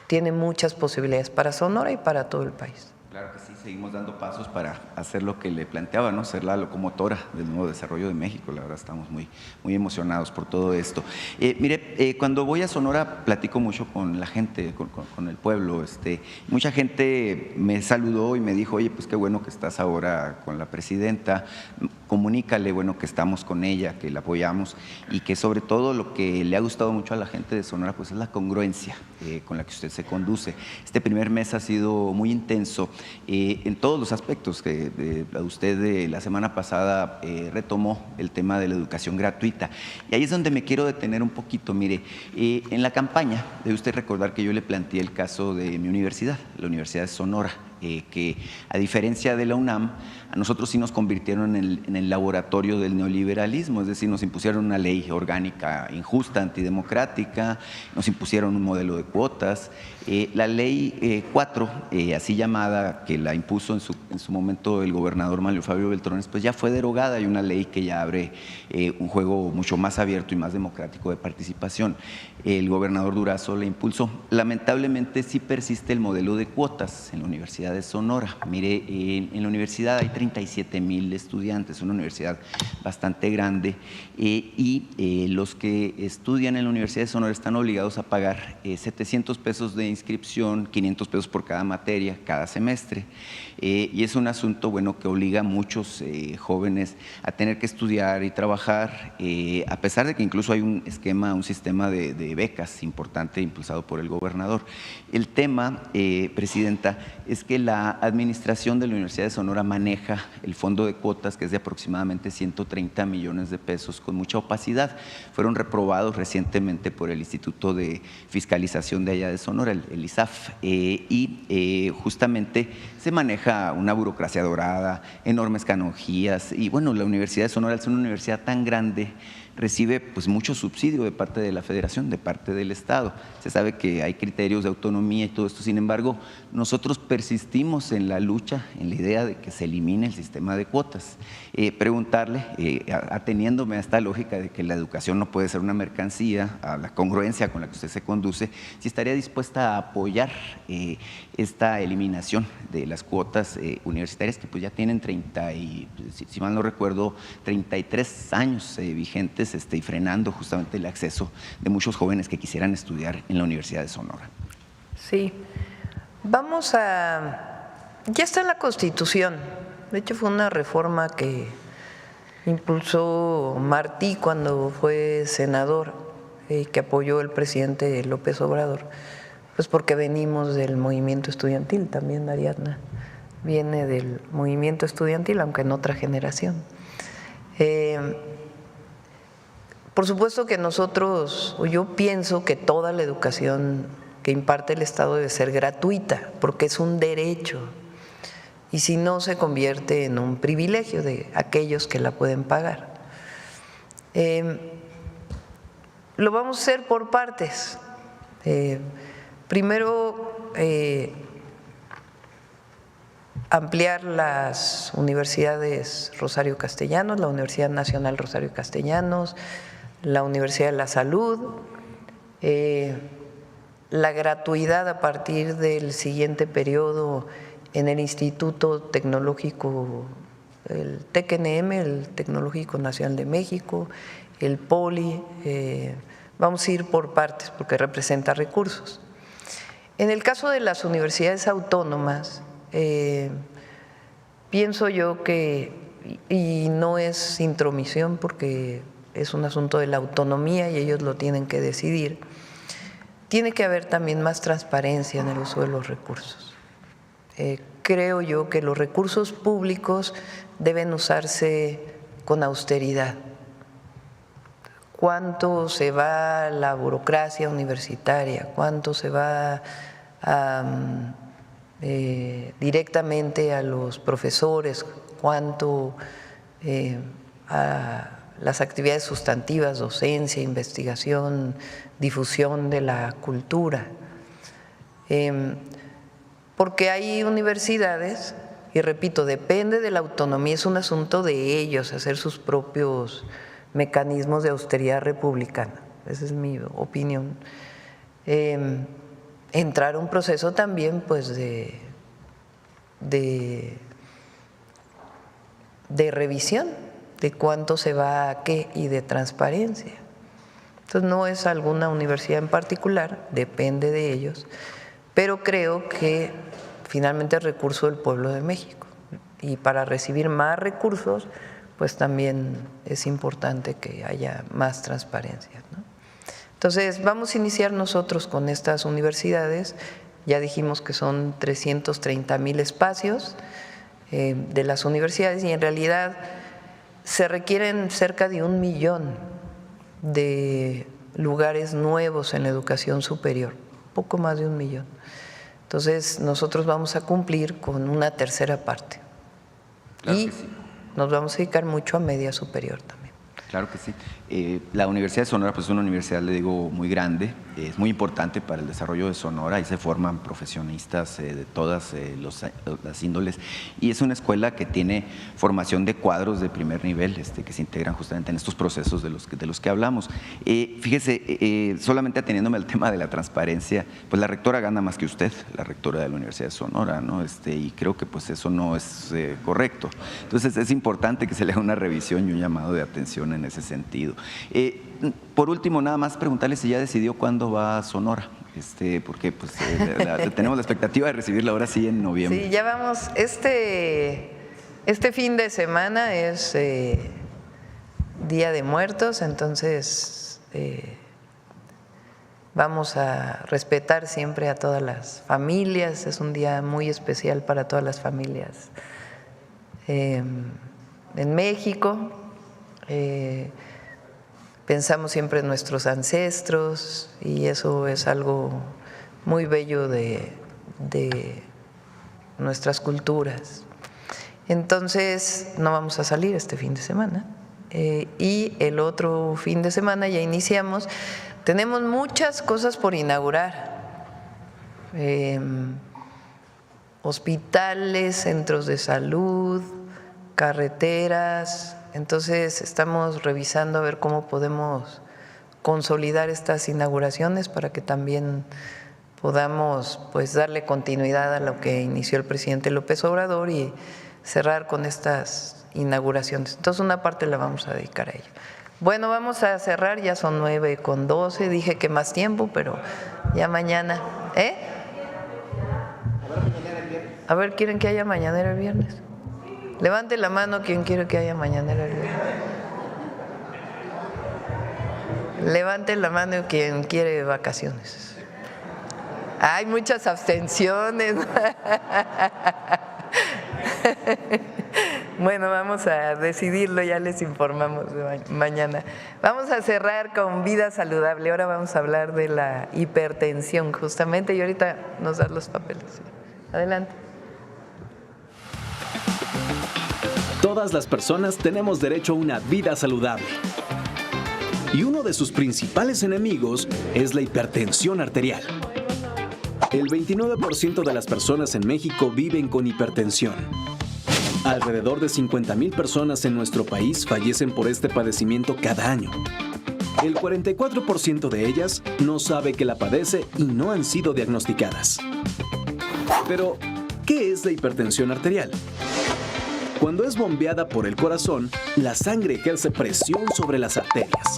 tiene muchas posibilidades para Sonora y para todo el país. Claro que sí, seguimos dando pasos para hacer lo que le planteaba, ¿no? Ser la locomotora del nuevo desarrollo de México. La verdad estamos muy emocionados por todo esto. Mire, cuando voy a Sonora platico mucho con la gente, con el pueblo. Mucha gente me saludó y me dijo, oye, pues qué bueno que estás ahora con la presidenta, comunícale, bueno, que estamos con ella, que la apoyamos, y que sobre todo lo que le ha gustado mucho a la gente de Sonora pues es la congruencia con la que usted se conduce. Este primer mes ha sido muy intenso en todos los aspectos. Usted la semana pasada retomó el tema de la educación gratuita, y ahí es donde me quiero detener un poquito. Mire, en la campaña debe usted recordar que yo le planteé el caso de mi universidad, la Universidad de Sonora, que a diferencia de la UNAM, a nosotros sí nos convirtieron en el laboratorio del neoliberalismo, es decir, nos impusieron una ley orgánica injusta, antidemocrática, nos impusieron un modelo de cuotas. La ley 4, así llamada, que la impuso en su momento el gobernador Manlio Fabio Beltrones, pues ya fue derogada. Hay una ley que ya abre un juego mucho más abierto y más democrático de participación. El gobernador Durazo la impulsó. Lamentablemente sí persiste el modelo de cuotas en la Universidad de Sonora. Mire, en la universidad hay 37,000 estudiantes, una universidad bastante grande, y los que estudian en la Universidad de Sonora están obligados a pagar 700 pesos de inscripción, 500 pesos por cada materia, cada semestre, y es un asunto, bueno, que obliga a muchos jóvenes a tener que estudiar y trabajar, a pesar de que incluso hay un sistema de becas importante impulsado por el gobernador. El tema, Presidenta, es que la administración de la Universidad de Sonora maneja el fondo de cuotas, que es de aproximadamente 130 millones de pesos, con mucha opacidad. Fueron reprobados recientemente por el Instituto de Fiscalización de allá de Sonora, el ISAF, y justamente se maneja una burocracia dorada, enormes canonjías, y bueno, la Universidad de Sonora, al ser una universidad tan grande, recibe pues mucho subsidio de parte de la Federación, de parte del Estado. Se sabe que hay criterios de autonomía y todo esto. Sin embargo, nosotros persistimos en la lucha, en la idea de que se elimine el sistema de cuotas. Preguntarle, ateniéndome a esta lógica de que la educación no puede ser una mercancía, a la congruencia con la que usted se conduce, si estaría dispuesta a apoyar esta eliminación de las cuotas universitarias, que pues ya tienen si mal no recuerdo, 33 años vigentes, y frenando justamente el acceso de muchos jóvenes que quisieran estudiar en la Universidad de Sonora. Sí, ya está en la Constitución. De hecho, fue una reforma que impulsó Martí cuando fue senador, que apoyó el presidente López Obrador, pues porque venimos del movimiento estudiantil. También Ariadna viene del movimiento estudiantil, aunque en otra generación. Por supuesto que yo pienso que toda la educación que imparte el Estado debe ser gratuita, porque es un derecho, y si no se convierte en un privilegio de aquellos que la pueden pagar. Lo vamos a hacer por partes. Primero, ampliar las universidades Rosario Castellanos, la Universidad Nacional Rosario Castellanos, la Universidad de la Salud, la gratuidad a partir del siguiente periodo en el Instituto Tecnológico, el TECNM, el Tecnológico Nacional de México, el POLI. Vamos a ir por partes porque representa recursos. En el caso de las universidades autónomas, pienso yo que, y no es intromisión porque es un asunto de la autonomía y ellos lo tienen que decidir, tiene que haber también más transparencia en el uso de los recursos. Creo yo que los recursos públicos deben usarse con austeridad. ¿Cuánto se va a la burocracia universitaria? ¿Cuánto se va directamente a los profesores? ¿Cuánto a las actividades sustantivas, docencia, investigación, difusión de la cultura. Porque hay universidades, y repito, depende de la autonomía, es un asunto de ellos hacer sus propios mecanismos de austeridad republicana. Esa es mi opinión. Entrar a un proceso también pues de revisión de cuánto se va a qué y de transparencia. Entonces no es alguna universidad en particular, depende de ellos, pero creo que finalmente es recurso del pueblo de México y para recibir más recursos pues también es importante que haya más transparencia, ¿no? Entonces vamos a iniciar nosotros con estas universidades, ya dijimos que son 330,000 espacios de las universidades y en realidad se requieren cerca de 1 millón de lugares nuevos en la educación superior, poco más de 1 millón. Entonces nosotros vamos a cumplir con una tercera parte. Claro y que sí. Nos vamos a dedicar mucho a media superior también. Claro que sí. La Universidad de Sonora pues, es una universidad, le digo, muy grande, es muy importante para el desarrollo de Sonora, ahí se forman profesionistas de todas las índoles y es una escuela que tiene formación de cuadros de primer nivel que se integran justamente en estos procesos de los que hablamos. Fíjese, solamente ateniéndome al tema de la transparencia, pues la rectora gana más que usted, la rectora de la Universidad de Sonora, ¿no? Y creo que pues eso no es correcto. Entonces es importante que se le haga una revisión y un llamado de atención en ese sentido. Por último, nada más preguntarle si ya decidió cuándo va a Sonora, porque pues, tenemos la expectativa de recibirla ahora sí en noviembre. Sí, ya vamos, este fin de semana es Día de Muertos, entonces vamos a respetar siempre a todas las familias, es un día muy especial para todas las familias en México. Pensamos siempre en nuestros ancestros y eso es algo muy bello de nuestras culturas. Entonces no vamos a salir este fin de semana y el otro fin de semana ya iniciamos. Tenemos muchas cosas por inaugurar, hospitales, centros de salud, carreteras. Entonces estamos revisando a ver cómo podemos consolidar estas inauguraciones para que también podamos pues darle continuidad a lo que inició el presidente López Obrador y cerrar con estas inauguraciones. Entonces una parte la vamos a dedicar a ello. Bueno, vamos a cerrar, ya son 9:12, dije que más tiempo, pero ya mañana. A ver, ¿quieren que haya mañanera el viernes? Levante la mano quien quiere que haya mañanera el viernes. Levante la mano quien quiere vacaciones. Hay muchas abstenciones. Bueno, vamos a decidirlo, ya les informamos mañana. Vamos a cerrar con vida saludable. Ahora vamos a hablar de la hipertensión justamente y ahorita nos dan los papeles. Adelante. Todas las personas tenemos derecho a una vida saludable. Y uno de sus principales enemigos es la hipertensión arterial. El 29% de las personas en México viven con hipertensión. Alrededor de 50,000 personas en nuestro país fallecen por este padecimiento cada año. El 44% de ellas no sabe que la padece y no han sido diagnosticadas. Pero, ¿qué es la hipertensión arterial? Cuando es bombeada por el corazón, la sangre ejerce presión sobre las arterias.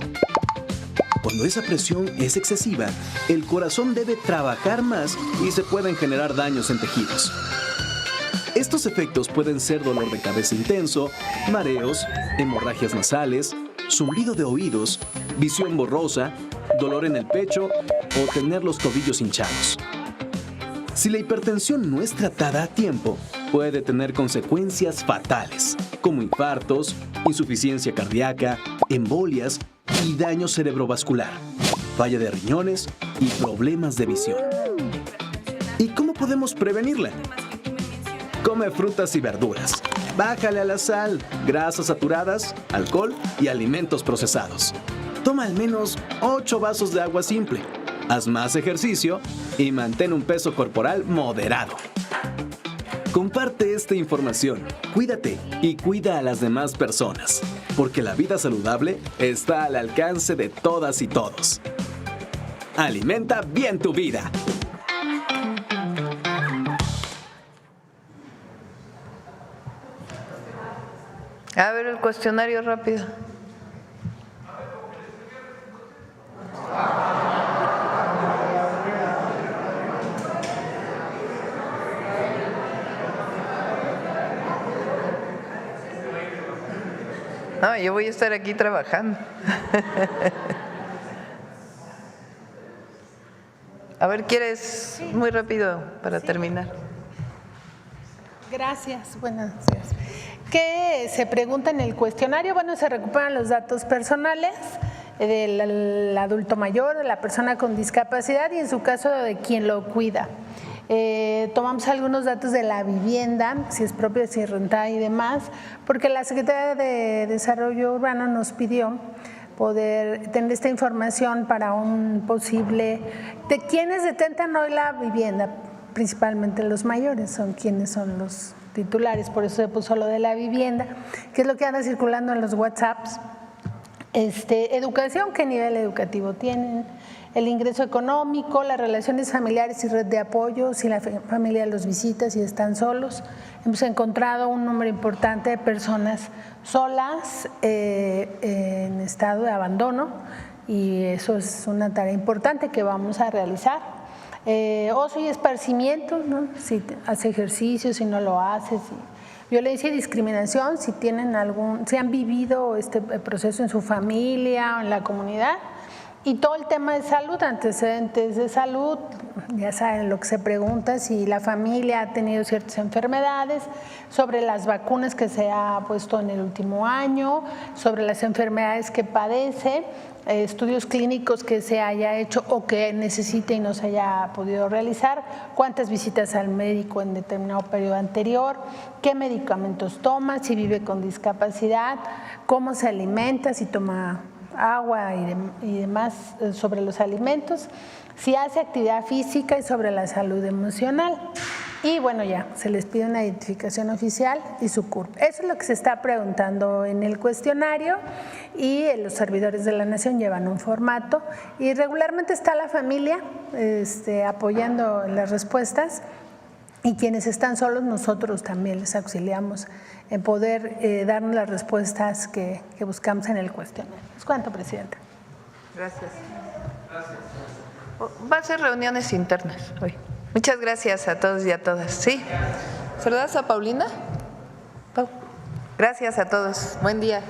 Cuando esa presión es excesiva, el corazón debe trabajar más y se pueden generar daños en tejidos. Estos efectos pueden ser dolor de cabeza intenso, mareos, hemorragias nasales, zumbido de oídos, visión borrosa, dolor en el pecho o tener los tobillos hinchados. Si la hipertensión no es tratada a tiempo, puede tener consecuencias fatales, como infartos, insuficiencia cardíaca, embolias y daño cerebrovascular, falla de riñones y problemas de visión. ¿Y cómo podemos prevenirla? Come frutas y verduras. Bájale a la sal, grasas saturadas, alcohol y alimentos procesados. Toma al menos 8 vasos de agua simple. Haz más ejercicio y mantén un peso corporal moderado. Comparte esta información, cuídate y cuida a las demás personas, porque la vida saludable está al alcance de todas y todos. Alimenta bien tu vida. A ver el cuestionario rápido. No, yo voy a estar aquí trabajando. A ver, ¿quieres muy rápido para terminar? Gracias, buenos días. ¿Qué se pregunta en el cuestionario? Bueno, se recuperan los datos personales del adulto mayor, de la persona con discapacidad y en su caso de quien lo cuida. Tomamos algunos datos de la vivienda, si es propia, si es rentada y demás, porque la Secretaría de Desarrollo Urbano nos pidió poder tener esta información para un posible, de quienes detentan hoy la vivienda, principalmente los mayores, son quienes son los titulares, por eso se puso lo de la vivienda, que es lo que anda circulando en los WhatsApps. Educación, qué nivel educativo tienen, el ingreso económico, las relaciones familiares y red de apoyo, si la familia los visita, si están solos. Hemos encontrado un número importante de personas solas en estado de abandono y eso es una tarea importante que vamos a realizar. Ocio y esparcimiento, ¿no? Si hace ejercicio, si no lo hace, violencia y discriminación, si tienen si han vivido este proceso en su familia o en la comunidad. Y todo el tema de salud, antecedentes de salud, ya saben lo que se pregunta, si la familia ha tenido ciertas enfermedades, sobre las vacunas que se ha puesto en el último año, sobre las enfermedades que padece, estudios clínicos que se haya hecho o que necesite y no se haya podido realizar, cuántas visitas al médico en determinado periodo anterior, qué medicamentos toma, si vive con discapacidad, cómo se alimenta, si toma agua y demás sobre los alimentos, si hace actividad física y sobre la salud emocional. Y bueno, ya se les pide una identificación oficial y su CURP. Eso es lo que se está preguntando en el cuestionario y los servidores de la Nación llevan un formato y regularmente está la familia apoyando las respuestas y quienes están solos nosotros también les auxiliamos en poder darnos las respuestas que buscamos en el cuestionario. ¿Es cuánto, Presidenta? Gracias. Va a ser reuniones internas hoy. Muchas gracias a todos y a todas. ¿Sí? ¿Saludas a Paulina? Pau. Gracias a todos. Buen día.